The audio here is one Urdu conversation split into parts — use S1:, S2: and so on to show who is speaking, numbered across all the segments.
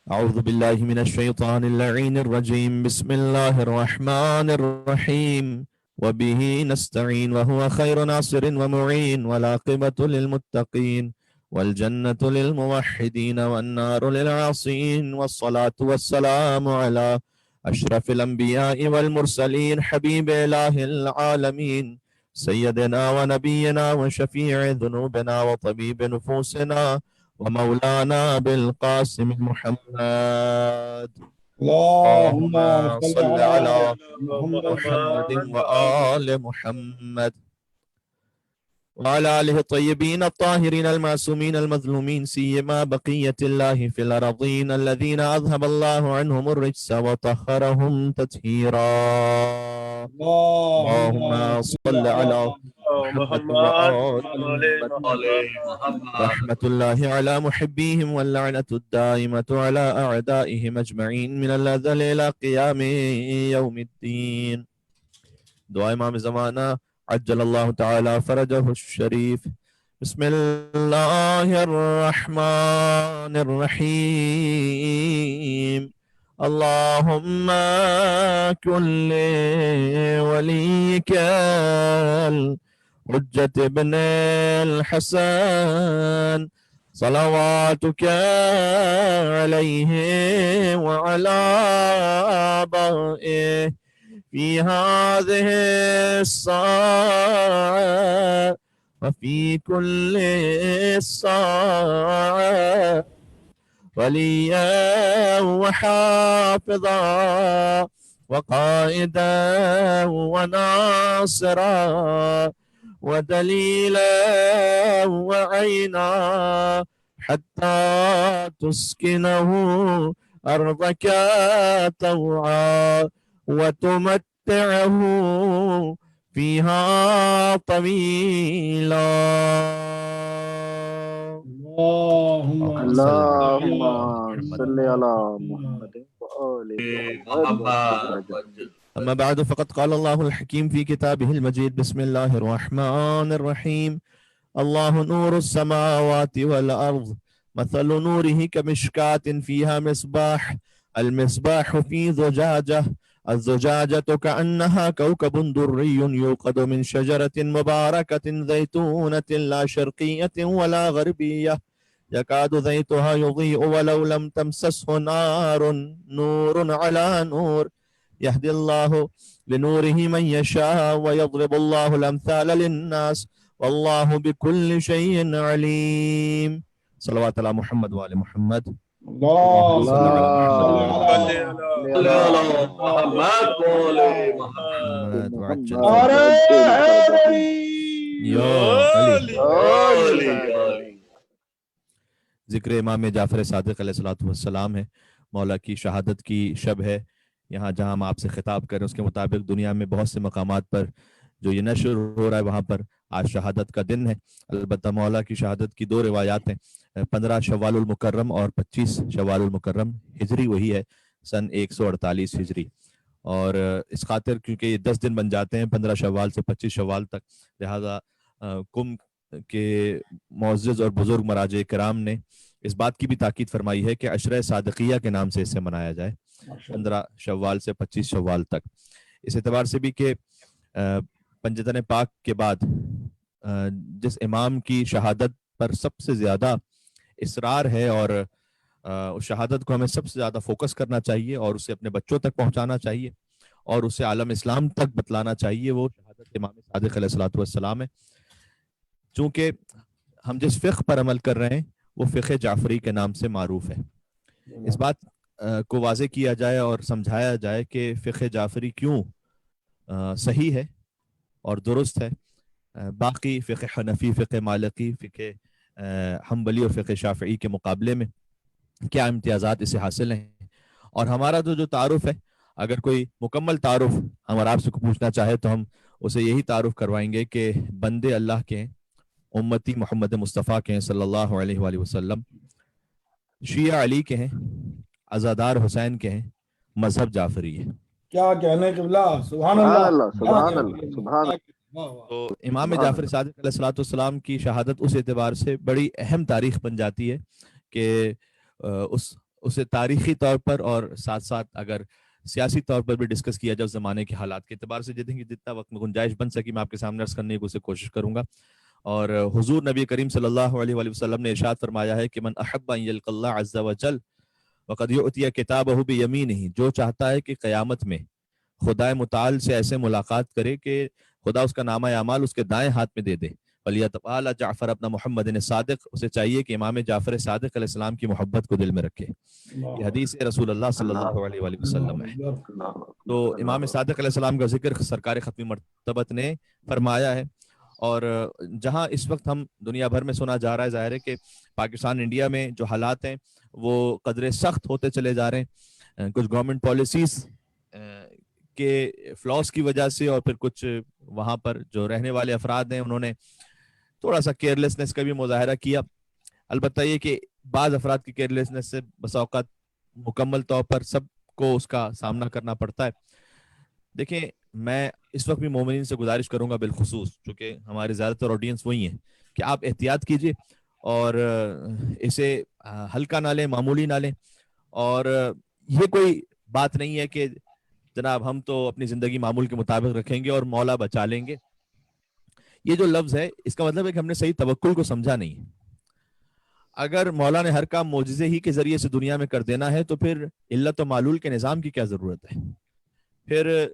S1: أعوذ بالله من الشيطان اللعين الرجيم. بسم الله الرحمن الرحيم. وبه نستعين وهو خير ناصر ومعين، والعاقبة للمتقين، والجنة للموحدين، والنار للعاصين، والصلاة والسلام على أشرف الأنبياء والمرسلين، حبيب إله العالمين، سيدنا ونبينا وشفيع ذنوبنا وطبيب نفوسنا ومولانا بالقاسم محمد.
S2: اللهم
S1: اللهم
S2: صل
S1: صل
S2: على
S1: على
S2: محمد
S1: محمد وآل محمد وعلى آله الطيبين الطاهرين المعصومين المظلومين، سيما بقية الله في الأرضين الذين أذهب الله عنهم الرجس وطهرهم تطهيرا. اللهم صل على محمد وآل محمد. رحمة الله على محبيهم واللعنة الدائمة على أعدائهم أجمعين من الأزل إلى قيام يوم الدين. دعاء امام زمانہ عجل اللہ تعالی فرجہ الشریف. بسم اللہ الرحمن الرحیم. اللهم كن لوليك الحجة ابن الحسن صلواتك عليه وعلى آبائه في هذه الساعة وفي كل ساعة وليا وحافظا وقائدا وناصرا ودليلا وعينا حتى تسكنه أرضك طوعا وتمتعه فيها طويلا.
S3: اللهم صل على محمد وآل محمد.
S1: أما بعد فقد قال الله الحكيم في كتابه المجيد. بسم الله الرحمن الرحيم. الله نور السماوات والأرض مثل نوره كمشكاة فيها مصباح، المصباح في زجاجة، الزجاجة كأنها كوكب دري يوقد من شجرة مباركة زيتونة لا شرقية ولا غربية يكاد زيتها يضيء ولو لم تمسسه نار، نور على نور، يهدي الله لنوره من يشاء ويضرب الله الأمثال للناس والله بكل شيء عليم. صلوات على محمد وآل محمد.
S2: اللهم
S1: صل على محمد ذکر امام جعفر صادق علیہ الصلوۃ والسلام ہے. مولا کی شہادت کی شب ہے. یہاں جہاں ہم آپ سے خطاب کریں اس کے مطابق دنیا میں بہت سے مقامات پر جو یہ نشر ہو رہا ہے وہاں پر آج شہادت کا دن ہے. البتہ مولا کی شہادت کی دو روایات ہیں، 15 شوال المکرم اور 25 شوال المکرم. ہجری وہی ہے سن 148 ہجری. اور اس خاطر کیونکہ یہ 10 دن بن جاتے ہیں 15 شوال سے 25 شوال تک، لہذا کم کے معزز اور بزرگ مراجع کرام نے اس بات کی بھی تاکید فرمائی ہے کہ عشرہ صادقیہ کے نام سے اسے منایا جائے 15 شوال سے 25 شوال تک. اس اعتبار سے بھی کہ پنجتن پاک کے بعد جس امام کی شہادت پر سب سے زیادہ اصرار ہے اور اس شہادت کو ہمیں سب سے زیادہ فوکس کرنا چاہیے اور اسے اپنے بچوں تک پہنچانا چاہیے اور اسے عالم اسلام تک بتلانا چاہیے، وہ شہادت امام صادق علیہ الصلوۃ والسلام ہے. چونکہ ہم جس فقہ پر عمل کر رہے ہیں وہ فقہ جعفری کے نام سے معروف ہے. اس بات کو واضح کیا جائے اور سمجھایا جائے کہ فقہ جعفری کیوں صحیح ہے اور درست ہے، باقی فقہ حنفی، فقہ مالکی، فقہ حنبلی اور فقہ شافعی کے مقابلے میں کیا امتیازات اسے حاصل ہیں. اور ہمارا جو تعارف ہے، اگر کوئی مکمل تعارف ہم اور آپ سے پوچھنا چاہے تو ہم اسے یہی تعارف کروائیں گے کہ بندے اللہ کے ہیں، امتی محمد مصطفیٰ کے ہیں صلی اللہ علیہ وآلہ وسلم، شیعہ علی کے ہیں، عزادار حسین کے ہیں، مذہب جعفری ہے.
S2: کیا کہنے قبلہ، سبحان اللہ
S3: سبحان اللہ سبحان اللہ.
S1: تو امام جعفر صادق علیہ الصلوۃ والسلام کی شہادت اس اعتبار سے بڑی اہم تاریخ بن جاتی ہے کہ اس اسے تاریخی طور پر اور ساتھ ساتھ اگر سیاسی طور پر بھی ڈسکس کیا جائے اس زمانے کے حالات کے اعتبار سے، جتنا وقت میں گنجائش بن سکی میں آپ کے سامنے عرض کرنے کی کوشش کروں گا. اور حضور نبی کریم صلی اللہ علیہ وآلہ وسلم نے ارشاد فرمایا ہے کہ من احب ان یلقى اللہ عز وجل وقد یؤتی کتابہ بیمینہ، جو چاہتا ہے کہ قیامت میں خدا متعال سے ایسے ملاقات کرے کہ خدا اس کا نامہ اعمال اس کے دائیں ہاتھ میں دے دے. وَلْيَتَقَالَ جعفر ابن محمد صادق، اسے چاہیے کہ امام جعفر صادق علیہ السلام کی محبت کو دل میں رکھے. یہ حدیث رسول اللہ صلی اللہ علیہ وآلہ وسلم ہے. تو امام صادق علیہ السلام کا ذکر سرکار ختمی مرتبت نے فرمایا ہے. اور جہاں اس وقت ہم دنیا بھر میں سنا جا رہا ہے، ظاہر ہے کہ پاکستان انڈیا میں جو حالات ہیں وہ قدرے سخت ہوتے چلے جا رہے ہیں. کچھ گورنمنٹ پالیسیز کے فلاس کی وجہ سے، اور پھر کچھ وہاں پر جو رہنے والے افراد ہیں انہوں نے تھوڑا سا کیئرلیسنس کا بھی مظاہرہ کیا. البتہ یہ کہ بعض افراد کی کیئرلیسنس سے بسا اوقات مکمل طور پر سب کو اس کا سامنا کرنا پڑتا ہے. دیکھیں، میں اس وقت بھی مومنین سے گزارش کروں گا، بالخصوص چونکہ ہمارے زیادہ تر آڈینس وہی ہیں، کہ آپ احتیاط کیجئے اور اسے ہلکا نہ لیں، معمولی نہ لیں. اور یہ کوئی بات نہیں ہے کہ جناب ہم تو اپنی زندگی معمول کے مطابق رکھیں گے اور مولا بچا لیں گے. یہ جو لفظ ہے اس کا مطلب ہے کہ ہم نے صحیح توکل کو سمجھا نہیں. اگر مولا نے ہر کام معجزے ہی کے ذریعے سے دنیا میں کر دینا ہے تو پھر علت و معلول کے نظام کی کیا ضرورت ہے؟ پھر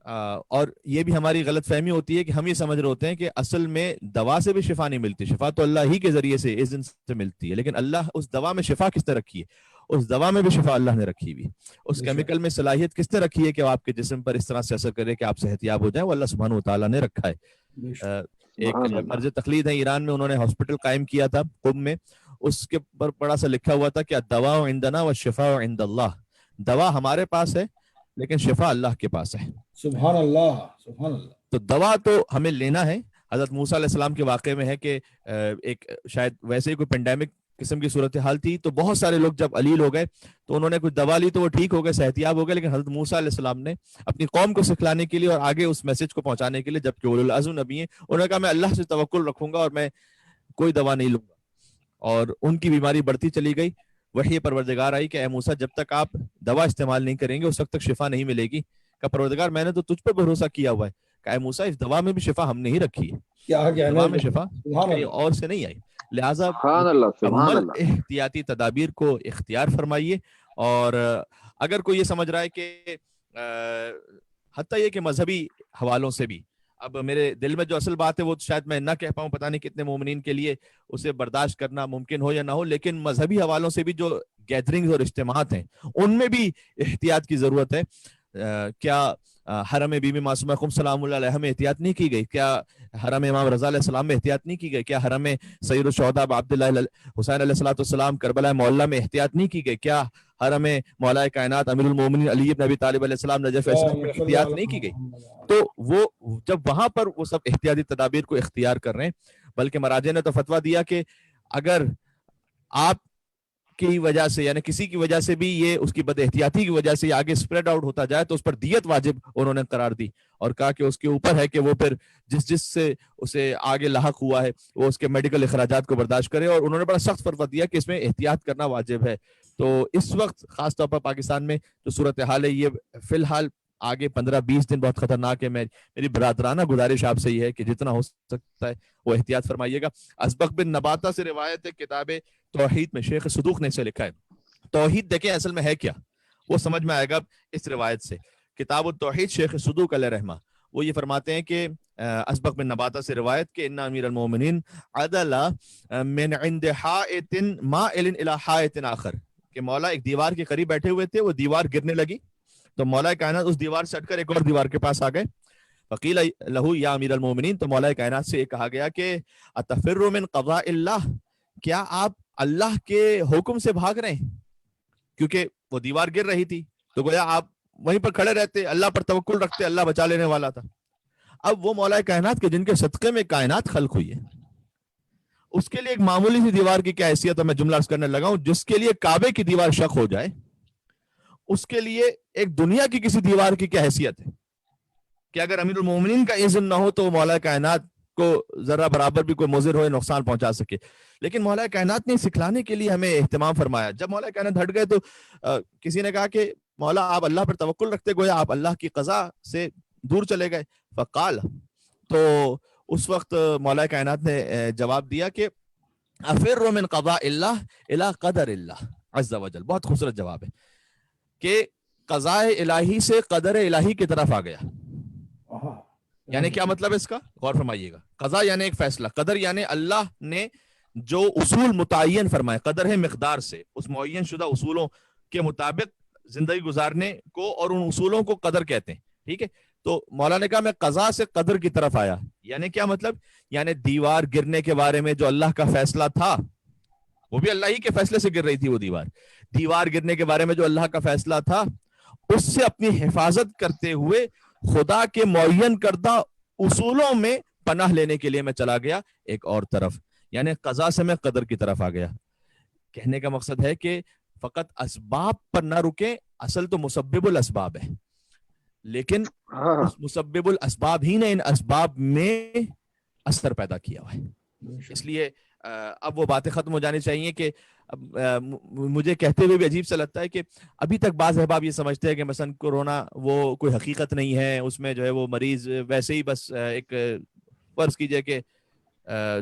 S1: اور یہ بھی ہماری غلط فہمی ہوتی ہے کہ ہم یہ سمجھ رہے ہوتے ہیں کہ اصل میں دوا سے بھی شفا نہیں ملتی، شفا تو اللہ ہی کے ذریعے سے اذن سے ملتی ہے. لیکن اللہ اس دوا میں شفا کس نے رکھی ہے؟ اس دوا میں بھی شفا اللہ نے رکھی ہوئی. اس کیمیکل میں صلاحیت کس نے رکھی ہے کہ وہ آپ کے جسم پر اس طرح سے اثر کرے کہ آپ صحتیاب ہو جائیں؟ وہ اللہ سبحانہ و تعالیٰ نے رکھا ہے. ایک مرض تقلید ہے ایران میں، انہوں نے ہاسپٹل قائم کیا تھا قم میں، اس کے پر بڑا سا لکھا ہوا تھا کہ الدواء عندنا والشفاء عند اللہ، دوا ہمارے پاس ہے لیکن شفا اللہ کے پاس ہے.
S2: سبحان اللہ، سبحان اللہ.
S1: تو دوا تو ہمیں لینا ہے. حضرت موسیٰ علیہ السلام کے واقعے میں ہے کہ ایک شاید ویسے ہی کوئی پینڈیمک قسم کی صورتحال تھی، تو بہت سارے لوگ جب علیل ہو گئے تو انہوں نے کچھ دوا لی تو وہ ٹھیک ہو گئے، صحتیاب ہو گئے. لیکن حضرت موسیٰ علیہ السلام نے اپنی قوم کو سکھلانے کے لیے اور آگے اس میسج کو پہنچانے کے لیے، جبکہ اولو العزم نبی ہیں، انہوں نے کہا میں اللہ سے توکل رکھوں گا اور میں کوئی دوا نہیں لوں گا. اور ان کی بیماری بڑھتی چلی گئی. وحی پروردگار آئی کہ اے موسیٰ جب تک آپ دوا استعمال نہیں کریں گے اس وقت تک شفا نہیں ملے گی. کہ پروردگار میں نے تو تجھ پر بھروسہ کیا ہوا ہے. کہ اے موسیٰ اس دوا میں بھی شفا ہم نے ہی رکھی ہے، دوا میں شفا کہیں اور سے نہیں آئی. لہٰذا مکمل احتیاطی تدابیر کو اختیار فرمائیے. اور اگر کوئی یہ سمجھ رہا ہے کہ حتیٰ یہ کہ مذہبی حوالوں سے بھی، اب میرے دل میں جو اصل بات ہے وہ شاید میں نہ کہہ پاؤں، پتہ نہیں کتنے مومنین کے لیے اسے برداشت کرنا ممکن ہو یا نہ ہو، لیکن مذہبی حوالوں سے بھی جو گیدرنگز اور اجتماعات ہیں ان میں بھی احتیاط کی ضرورت ہے. کیا حرم بی بی معصومہ قم سلام اللہ علیہ میں احتیاط نہیں کی گئی؟ کیا حرم امام رضا علیہ السلام میں احتیاط نہیں کی گئی؟ کیا حرم سید الشہداء عبداللہ حسین علیہ السلام کربلا معلّہ میں احتیاط نہیں کی گئی؟ کیا حرم مولا کائنات امیر المومنین علی بن ابی طالب علیہ السلام نجف میں احتیاط نہیں کی گئی؟ تو وہ جب وہاں پر وہ سب احتیاطی تدابیر کو اختیار کر رہے ہیں، بلکہ مراجع نے تو فتویٰ دیا کہ اگر آپ کی وجہ سے یعنی کسی کی وجہ سے بھی یہ اس کی بد احتیاطی کی وجہ سے یہ آگے سپریڈ آؤٹ ہوتا جائے تو اس پر دیت واجب انہوں نے قرار دی، اور کہا کہ اس کے اوپر ہے کہ وہ پھر جس سے اسے آگے لاحق ہوا ہے وہ اس کے میڈیکل اخراجات کو برداشت کرے. اور انہوں نے بڑا سخت فتویٰ دیا کہ اس میں احتیاط کرنا واجب ہے. تو اس وقت خاص طور پر پاکستان میں جو صورتحال ہے، یہ فی الحال آگے 15-20 دن بہت خطرناک ہے. میری برادرانہ گزارش آپ سے یہ ہے کہ جتنا ہو سکتا ہے وہ احتیاط فرمائیے گا. ازبق بن نباتہ سے روایت ہے، کتاب توحید میں شیخ صدوق نے اسے لکھا ہے. توحید دیکھیں اصل میں ہے کیا، وہ سمجھ میں آئے گا اس روایت سے. کتاب التوحید شیخ صدوق علیہ رحمہ وہ یہ فرماتے ہیں کہ ازبق بن نباتہ سے روایت کہ ان امیر المومنین عدل من عند حائط مائل الی حائط آخر، کہ مولا ایک دیوار کے قریب بیٹھے ہوئے تھے، وہ دیوار گرنے لگی تو مولا کائنات اس دیوار سے ہٹ کر ایک اور دیوار کے پاس آ گئے. فقیل لہو یا امیر المومنین، تو مولا کائنات سے یہ کہا گیا کہ اتفر من قضاء اللہ، کیا آپ اللہ کے حکم سے بھاگ رہے ہیں؟ کیونکہ وہ دیوار گر رہی تھی تو گویا آپ وہیں پر کھڑے رہتے، اللہ پر توکل رکھتے، اللہ بچا لینے والا تھا. اب وہ مولا کائنات کے جن کے صدقے میں کائنات خلق ہوئی ہے، اس کے لیے ایک معمولی سی دیوار کی کیا حیثیت ہے؟ میں جملہ عرض کرنے لگا ہوں. جس کے لیے کعبے کی دیوار شق ہو جائے، اس کے لیے ایک دنیا کی کسی دیوار کی کیا حیثیت ہے؟ کہ اگر امیر المومنین کا اذن نہ ہو تو مولا کائنات کو ذرا برابر بھی کوئی مضر ہو نقصان پہنچا سکے. لیکن مولا کائنات نے سکھلانے کے لیے ہمیں اہتمام فرمایا. جب مولا کائنات ہٹ گئے تو کسی نے کہا کہ مولا آپ اللہ پر توکل رکھتے گویا آپ اللہ کی قضا سے دور چلے گئے. فقال, تو اس وقت مولا کائنات نے جواب دیا کہ افر من قضاء اللہ الی قدر اللہ عز وجل. بہت خوبصورت جواب ہے کہ قضاء الہی سے قدر الہی کی طرف آ گیا. یعنی کیا مطلب ہے اس کا؟ غور فرمائیے گا. قضاء یعنی ایک فیصلہ, قدر یعنی اللہ نے جو اصول متعین فرمائے. قدر ہے مقدار سے, اس معین شدہ اصولوں کے مطابق زندگی گزارنے کو, اور ان اصولوں کو قدر کہتے ہیں. ٹھیک ہے, تو مولا نے کہا میں قضاء سے قدر کی طرف آیا. یعنی کیا مطلب؟ یعنی دیوار گرنے کے بارے میں جو اللہ کا فیصلہ تھا, وہ بھی اللہ ہی کے فیصلے سے گر رہی تھی. وہ دیوار گرنے کے بارے میں جو اللہ کا فیصلہ تھا, اس سے اپنی حفاظت کرتے ہوئے خدا کے معین کردہ اصولوں میں پناہ لینے کے لیے میں چلا گیا ایک اور طرف. یعنی قضاء سے میں قدر کی طرف آ گیا. کہنے کا مقصد ہے کہ فقط اسباب پر نہ رکیں, اصل تو مسبب الاسباب ہے, لیکن اس مسبب الاسباب ہی نے ان اسباب میں اثر پیدا کیا ہوا ہے. اس لیے اب وہ باتیں ختم ہو جانی چاہیے کہ مجھے کہتے ہوئے بھی عجیب سا لگتا ہے کہ ابھی تک بعض احباب یہ سمجھتے ہیں کہ مثلا کورونا وہ کوئی حقیقت نہیں ہے, اس میں جو ہے وہ مریض ویسے ہی بس ایک فرض کیجئے کہ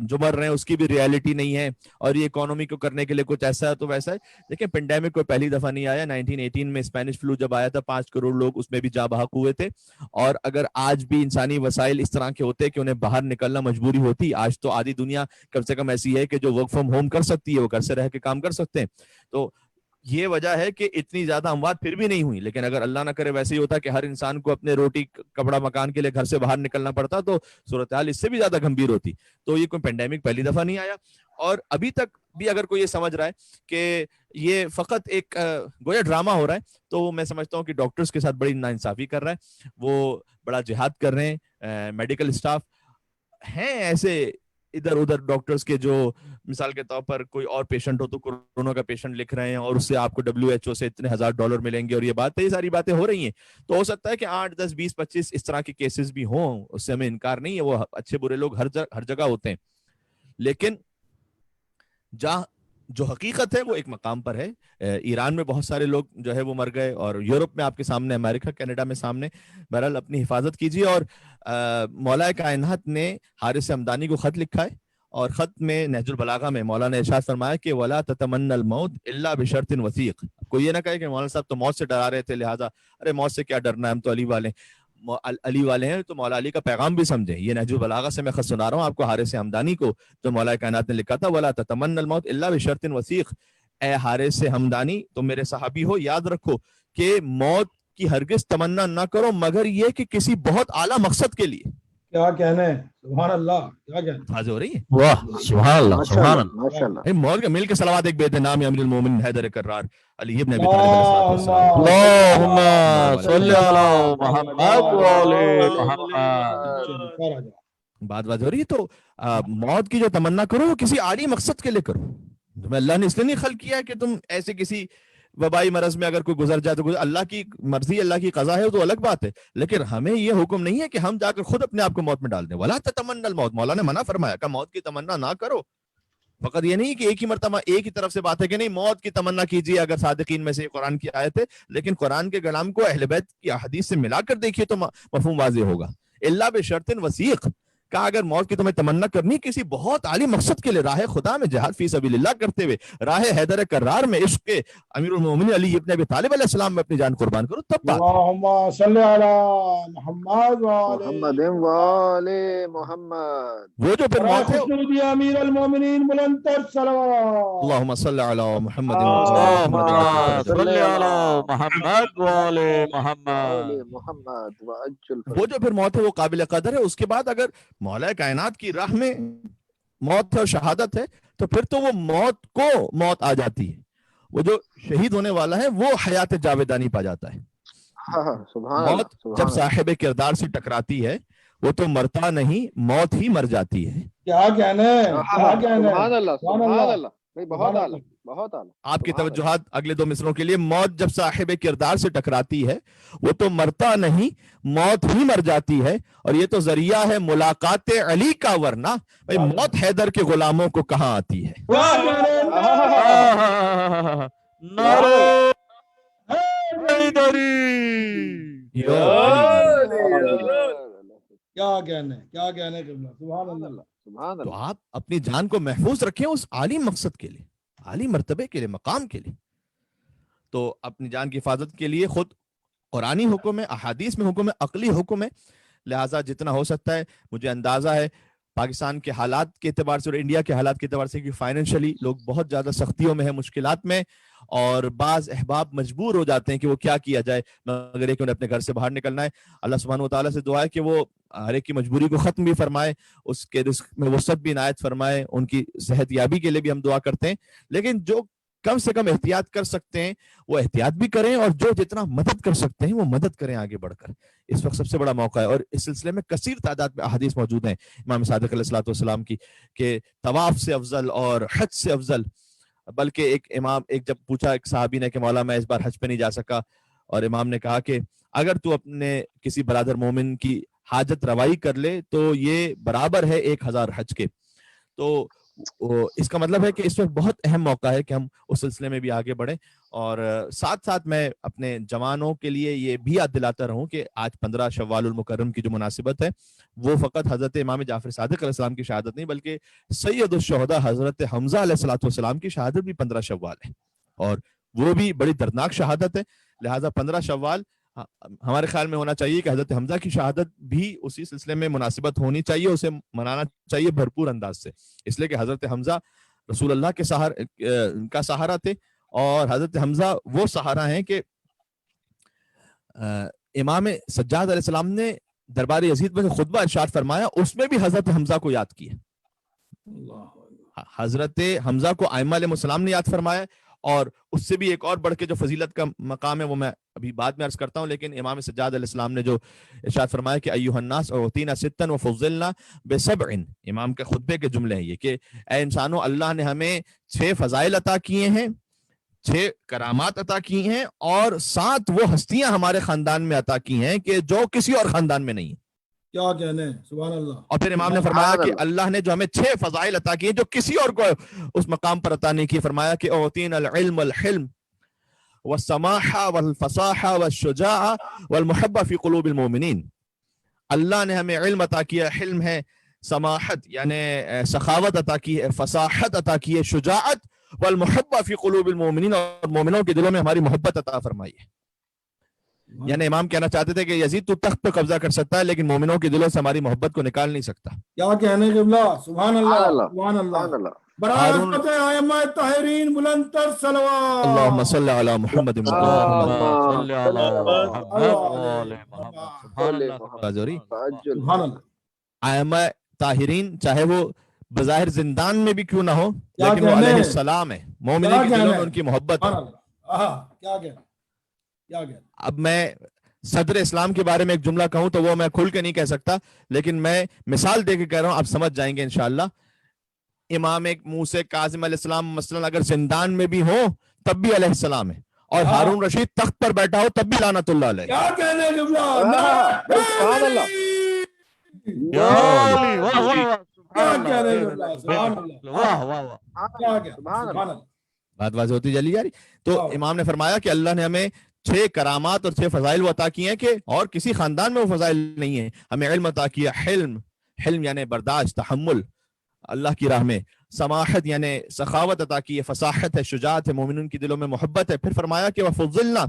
S1: جو مر رہے ہیں اس کی بھی ریالٹی نہیں ہے, اور یہ اکانومی کو کرنے کے لیے کچھ ایسا ہے تو ویسا ہے. دیکھیں پینڈیمک کوئی پہلی دفعہ نہیں آیا. 1918 میں اسپینش فلو جب آیا تھا 5 کروڑ لوگ اس میں بھی جاں بحق ہوئے تھے, اور اگر آج بھی انسانی وسائل اس طرح کے ہوتے کہ انہیں باہر نکلنا مجبوری ہوتی, آج تو آدھی دنیا کم سے کم ایسی ہے کہ جو ورک فرام ہوم کر سکتی ہے, وہ گھر سے رہ کے کام کر سکتے ہیں. تو یہ وجہ ہے کہ اتنی زیادہ اموات پھر بھی نہیں ہوئی. لیکن اگر اللہ نہ کرے ویسے ہی ہوتا کہ ہر انسان کو اپنے روٹی کپڑا مکان کے لیے گھر سے باہر نکلنا پڑتا, تو صورتحال اس سے بھی زیادہ گمبھیر ہوتی. تو یہ کوئی پینڈیمک پہلی دفعہ نہیں آیا, اور ابھی تک بھی اگر کوئی یہ سمجھ رہا ہے کہ یہ فقط ایک گویا ڈرامہ ہو رہا ہے, تو میں سمجھتا ہوں کہ ڈاکٹرز کے ساتھ بڑی ناانصافی کر رہا ہے. وہ بڑا جہاد کر رہے ہیں. میڈیکل اسٹاف ہیں ایسے ادھر ادھر ڈاکٹرز کے جو مثال کے طور پر کوئی اور پیشنٹ ہو تو کورونا کا پیشنٹ لکھ رہے ہیں, اور اس سے آپ کو WHO سے اتنے $1000 ملیں گے, اور یہ ساری باتیں ہو رہی ہیں. تو ہو سکتا ہے کہ 8, 10, 20, 25 اس طرح کے کیسز بھی ہوں, اس سے ہمیں انکار نہیں ہے. وہ اچھے برے لوگ ہر جگہ ہوتے ہیں, لیکن جہاں جو حقیقت ہے وہ ایک مقام پر ہے. ایران میں بہت سارے لوگ جو ہے وہ مر گئے, اور یورپ میں آپ کے سامنے, امریکہ کینیڈا میں سامنے. بہرحال اپنی حفاظت کیجیے. اور مولا کائنات نے حارث حمدانی کو خط لکھا ہے, اور خط میں نہج البلاغہ میں مولا نے ارشاد فرمایا کہ وَلَا تَتَمَنَّ الْمَوْتِ إِلَّا بِشَرْطٍ وَثِيقٍ. کوئی یہ نہ کہے کہ مولانا صاحب تو موت سے ڈرا رہے تھے, لہٰذا ارے موت سے کیا ڈرنا ہے, ہم تو علی والے ہیں, تو مولا علی کا پیغام بھی سمجھیں. یہ نہج البلاغہ سے میں خط سنا رہا ہوں آپ کو, حارث حمدانی کو, جو مولا کائنات نے لکھا تھا وَلَا تَتَمَنَّ الْمَوْتِ إِلَّا بِشَرْطٍ وَثِيقٍ. اے حارث حمدانی, تم میرے صحابی ہو, یاد رکھو کہ موت کی ہرگز تمنا نہ کرو مگر یہ کہ کسی بہت اعلیٰ مقصد کے لیے.
S2: کیا کہنے, سبحان اللہ, کیا کہنے,
S1: واضح ہو رہی ہے.
S4: واہ سبحان اللہ سبحان اللہ
S3: ماشاءاللہ.
S1: مول کے مل کے صلوات ایک بیت نام امیر المومنین حیدر کرار علی ابن ابی طالب علیہ السلام.
S4: اللہم صلی علی محمد و علی محمد.
S1: بات ہو رہی ہے. تو موت کی جو تمنا کرو وہ کسی عالی مقصد کے لیے کرو. تمہیں اللہ نے اس لیے نہیں خلق کیا کہ تم ایسے کسی وبائی مرض میں اگر کوئی گزر جائے تو اللہ کی مرضی, اللہ کی قضا ہے, تو الگ بات ہے. لیکن ہمیں یہ حکم نہیں ہے کہ ہم جا کر خود اپنے آپ کو موت میں ڈال دیں. وَلَا تَتَمَنَّ الْمَوْتِ, مولا نے منع فرمایا کہ موت کی تمنا نہ کرو. فقط یہ نہیں کہ ایک ہی مرتبہ ایک ہی طرف سے بات ہے کہ نہیں موت کی تمنا کیجیے اگر صادقین میں سے قرآن کی آیت ہے, لیکن قرآن کے کلام کو اہل بیت کی احادیث سے ملا کر دیکھیے تو مفہوم واضح ہوگا. الا بشرط وثیق, کہا اگر موت کی تمہیں تمنا کرنی کسی بہت عالی مقصد کے لیے, راہ خدا میں جہاد فی سبیل اللہ کرتے ہوئے, راہ حیدر کرار میں عشق کے امیر المومنین علی ابن ابی طالب علیہ السلام میں اپنی جان قربان کرو, تب بات.
S2: اللہم صلی علی محمد
S3: محمد و علی محمد.
S1: وہ جو پھر موت ہے,
S2: امیر المومنین بلند تر صلوات.
S1: اللہم صلی علی محمد
S4: اللہم صلی علی محمد و علی محمد.
S3: محمد و اجل.
S1: وہ جو پھر موت ہے وہ قابل قدر ہے. اس کے بعد اگر مولا کائنات کی راہ میں موت ہے اور شہادت ہے تو پھر تو وہ موت کو موت آ جاتی ہے. وہ جو شہید ہونے والا ہے وہ حیات جاویدانی پا جاتا ہے. موت جب صاحب کردار سے ٹکراتی ہے وہ تو مرتا نہیں, موت ہی مر جاتی ہے.
S2: کیا کہنے, کیا کہنے,
S3: سبحان اللہ, سبحان اللہ, بہت اعلیٰ, بہت اعلیٰ.
S1: آپ کی
S3: سبحان اللہ.
S1: توجہات اگلے 2 مصروں کے لیے. موت جب صاحب کردار سے ٹکراتی ہے وہ تو مرتا نہیں، موت ہی مر جاتی ہے، اور یہ تو ذریعہ ہے ملاقات علی کا، ورنہ بھائی موت حیدر کے غلاموں کو کہاں آتی ہے.
S2: کیا کہنے
S4: نعرہ حیدری.
S1: یو علی.
S2: کیا کہنے قبلہ. سبحان اللہ.
S3: سبحان
S1: تو
S3: اللہ.
S1: آپ اپنی جان کو محفوظ رکھیں اس عالی مقصد کے لیے، عالی مرتبے کے لیے، مقام کے لیے. تو اپنی جان کی حفاظت کے لیے خود قرآنی حکم ہے، احادیث میں حکم ہے، عقلی حکم ہے. لہٰذا جتنا ہو سکتا ہے، مجھے اندازہ ہے پاکستان کے حالات کے اعتبار سے اور انڈیا کے حالات کے اعتبار سے کہ فائنینشلی لوگ بہت زیادہ سختیوں میں ہیں، مشکلات میں، اور بعض احباب مجبور ہو جاتے ہیں کہ وہ کیا کیا جائے، مگر ایک انہیں اپنے گھر سے باہر نکلنا ہے. اللہ سبحانہ و تعالیٰ سے دعا ہے کہ وہ ہر ایک کی مجبوری کو ختم بھی فرمائے، اس کے رزق میں وسعت بھی عنایت فرمائے، ان کی صحت یابی کے لیے بھی ہم دعا کرتے ہیں. لیکن جو کم سے کم احتیاط کر سکتے ہیں وہ احتیاط بھی کریں، اور جو جتنا مدد کر سکتے ہیں وہ مدد کریں آگے بڑھ کر. اس وقت سب سے بڑا موقع ہے، اور اس سلسلے میں کثیر تعداد میں احادیث موجود ہیں امام صادق علیہ الصلوۃ والسلام کی کہ طواف سے افضل اور حج سے افضل. بلکہ ایک جب پوچھا ایک صحابی نے کہ مولا میں اس بار حج پہ نہیں جا سکا، اور امام نے کہا کہ اگر تو اپنے کسی برادر مومن کی حاجت روائی کر لے تو یہ برابر ہے 1000 حج کے. تو اس کا مطلب ہے کہ اس وقت بہت اہم موقع ہے کہ ہم اس سلسلے میں بھی آگے بڑھیں. اور ساتھ ساتھ میں اپنے جوانوں کے لیے یہ بھی یاد دلاتا رہوں کہ آج 15 شوال المکرم کی جو مناسبت ہے وہ فقط حضرت امام جعفر صادق علیہ السلام کی شہادت نہیں، بلکہ سید الشہداء حضرت حمزہ علیہ الصلوۃ والسلام کی شہادت بھی 15 شوال ہے، اور وہ بھی بڑی دردناک شہادت ہے. لہٰذا 15 شوال ہمارے خیال میں ہونا چاہیے کہ حضرت حمزہ کی شہادت بھی اسی سلسلے میں مناسبت ہونی چاہیے، اسے منانا چاہیے بھرپور انداز سے، اس لیے کہ حضرت حمزہ رسول اللہ کے کا سہارا تھے، اور حضرت حمزہ وہ سہارا ہیں کہ امام سجاد علیہ السلام نے دربار یزید میں خطبہ ارشاد فرمایا، اس میں بھی حضرت حمزہ کو یاد کیا. حضرت حمزہ کو ائمہ علیہ السلام نے یاد فرمایا، اور اس سے بھی ایک اور بڑھ کے جو فضیلت کا مقام ہے وہ میں ابھی بعد میں عرض کرتا ہوں. لیکن امام سجاد علیہ السلام نے جو ارشاد فرمایا کہ ایھا الناس اعطینا ستا وفضلنا بسبع، امام کے خطبے کے جملے ہیں یہ کہ اے انسانوں، اللہ نے ہمیں 6 فضائل عطا کیے ہیں، 6 کرامات عطا کی ہیں، اور 7 وہ ہستیاں ہمارے خاندان میں عطا کی ہیں کہ جو کسی اور خاندان میں نہیں ہیں.
S2: کیا کہنے. سبحان اللہ.
S1: اور پھر امام نے فرمایا کہ اللہ نے جو ہمیں 6 فضائل عطا کی ہیں جو کسی اور کو اس مقام پر عطا نہیں کی. فرمایا کہ اعطینا العلم والحلم والسماحة والفصاحة والشجاعة والمحبة في قلوب المؤمنين. اللہ نے ہمیں علم عطا کیا، حلم ہے، سماحت یعنی سخاوت عطا کی ہے، فصاحت عطا کی ہے، شجاعت، والمحبة في قلوب المؤمنين، اور مومنوں کے دلوں میں ہماری محبت عطا فرمائی ہے. یعنی امام کہنا چاہتے تھے کہ یزید تو تخت پہ قبضہ کر سکتا ہے لیکن مومنوں کے دلوں سے ہماری محبت کو نکال نہیں سکتا.
S2: کیا کہنے قبلہ. سبحان اللہ. سبحان اللہ.
S3: سبحان اللہ.
S2: برابر ائمہ طاہرین بلند تر صلوات.
S1: اللہم صلی علی محمد
S4: صلی علی محمد.
S2: سبحان اللہ.
S1: ائمہ طاہرین چاہے وہ بظاہر زندان میں بھی کیوں نہ ہو لیکن وہ علیہ السلام ہے، مومنین کے دلوں میں ان کی محبت ہے.
S2: کیا کہنا.
S1: اب میں صدر اسلام کے بارے میں ایک جملہ کہوں تو وہ میں کھل کے نہیں کہہ سکتا، لیکن میں مثال دے کے کہہ رہا ہوں، آپ سمجھ جائیں گے انشاءاللہ. امام موسیٰ کاظم علیہ السلام مثلا اگر زندان میں بھی ہوں تب بھی علیہ السلام ہے، اور ہارون رشید تخت پر بیٹھا ہو تب بھی لعنت اللہ علیہ.
S2: کیا کہنے
S3: سبحان اللہ.
S1: بات واضح ہوتی چلی جا رہی. تو امام نے فرمایا کہ اللہ نے ہمیں 6 کرامات اور 6 فضائل وہ عطا کیے ہیں کہ اور کسی خاندان میں وہ فضائل نہیں ہیں. ہمیں علم عطا کیا، حلم یعنی برداشت، تحمل اللہ کی راہ میں، سماحت یعنی سخاوت عطا کی ہے، فصاحت ہے، شجاعت ہے، مومنون کی دلوں میں محبت ہے. پھر فرمایا کہ وفضلنا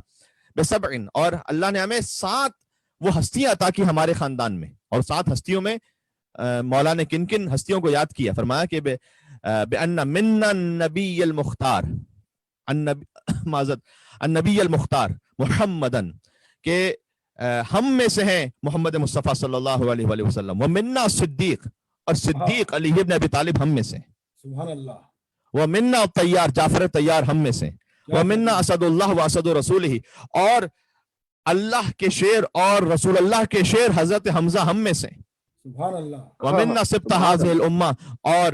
S1: بسبع، اور اللہ نے ہمیں 7 وہ ہستیاں عطا کی ہمارے خاندان میں، اور 7 ہستیوں میں مولا نے کن کن ہستیوں کو یاد کیا. فرمایا کہ بأن منا النبی المختار، النبی المختار محمدن، کہ ہم میں سے ہیں محمد مصطفیٰ صلی اللہ علیہ وآلہ وسلم، ومنا صدیق، اور صدیق علی ابن ابی طالب ہم میں سے،
S2: سبحان اللہ،
S1: ومنا طیار، جعفر طیار ہم میں سے، ومنا اسد اللہ واسد رسولہ، اور اللہ کے شیر اور رسول اللہ کے شیر حضرت حمزہ ہم میں سے،
S2: سبحان اللہ،
S1: ومنا سبط هذه الامہ، اور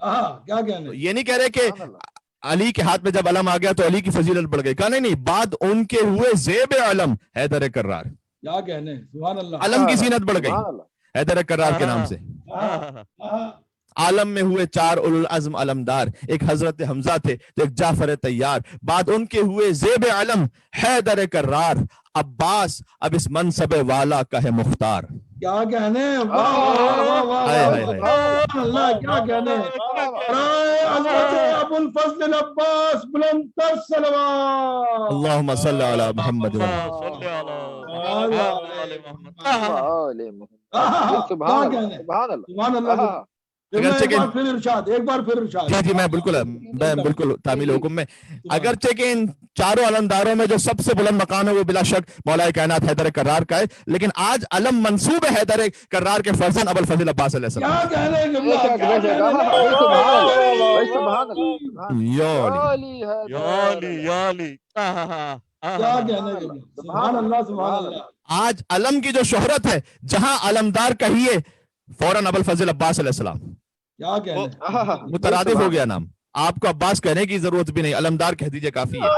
S2: کیا کہنے,
S1: یہ نہیں کہہ رہے کہ علی کے ہاتھ میں جب علم آ گیا تو علی کی فضیلت بڑھ گئی, کہا نہیں, بعد ان کے ہوئے زیب علم حیدر کرار,
S2: کیا کہنے, سبحان اللہ,
S1: علم کی زینت بڑھ گئی حیدر کرار کے نام سے. عالم میں ہوئے 4 اولو العزم علمدار, ایک حضرت حمزہ تھے تو ایک جعفر طیار, بعد ان کے ہوئے زیب علم حیدر کرار, عباس اب اس منصب والا کا ہے مختار.
S2: کیا کہنے, کیا کہنے, ابو الفضل العباس بلند تر صلوات.
S1: اللہم صلی علی محمد.
S2: سبحان اللہ. ایک بار پھر ارشاد.
S1: جی جی, میں بالکل تعمیل حکم میں, اگرچہ کہ ان چاروں علمداروں میں جو سب سے بلند مقام ہے وہ بلا شک مولا کائنات حیدر کرار کا ہے, لیکن آج علم منصوب ہے حیدر کرار کے فرزند ابو الفضل عباس علیہ السلام. آج علم کی جو شہرت ہے, جہاں علمدار کہیے فوراً ابو الفضل عباس علیہ السلام.
S2: کیا کہنے,
S1: مترادف ہو گیا نام, آپ کو عباس کہنے کی ضرورت بھی نہیں, علمدار کہہ دیجئے کافی ہے.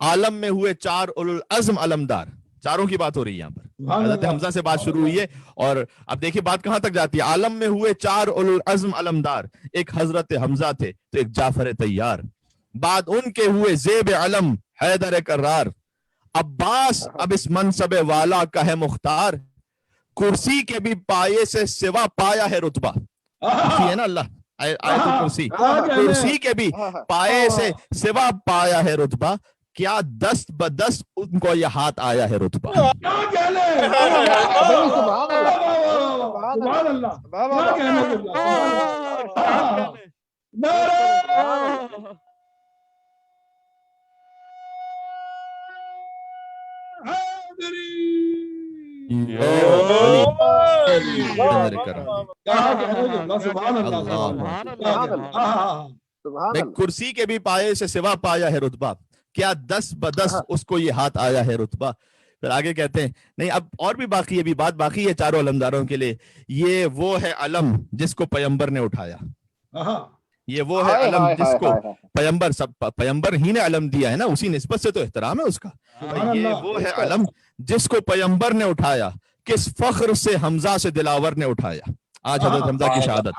S1: عالم میں ہوئے 4 اولو العزم علمدار, چاروں کی بات ہو رہی ہے یہاں پر. حضرت حمزہ سے بات شروع ہوئی ہے اور اب دیکھیے بات کہاں تک جاتی ہے. عالم میں ہوئے 4 اولو العزم علمدار, ایک حضرت حمزہ تھے تو ایک جعفر طیار, بعد ان کے ہوئے زیب علم حیدر کرار, عباس اب اس منصب والا کا ہے مختار, کرسی کے بھی پائے سے سوا پایا ہے رتبہ. ہے نا اللہ آیت الکرسی, کرسی کے بھی پائے سے سوا پایا ہے رتبہ, کیا دست بدست ان کو یہ ہاتھ آیا ہے رتبہ. کرسی کے بھی پائے سے سوا پایا ہے رتبہ, کیا دس بدس اس کو یہ ہاتھ آیا ہے رتبہ. پھر آگے کہتے ہیں نہیں اب اور بھی باقی ہے, بھی بات باقی ہے چاروں علمداروں کے لیے. یہ وہ ہے علم جس کو پیمبر نے اٹھایا, یہ وہ ہے علم جس کو پیمبر ہی نے علم دیا ہے نا, اسی نسبت سے تو احترام ہے اس کا. یہ وہ ہے علم جس کو پیمبر نے اٹھایا, کس فخر سے حمزہ سے دلاور نے اٹھایا. آج حضرت حمزہ کی شہادت,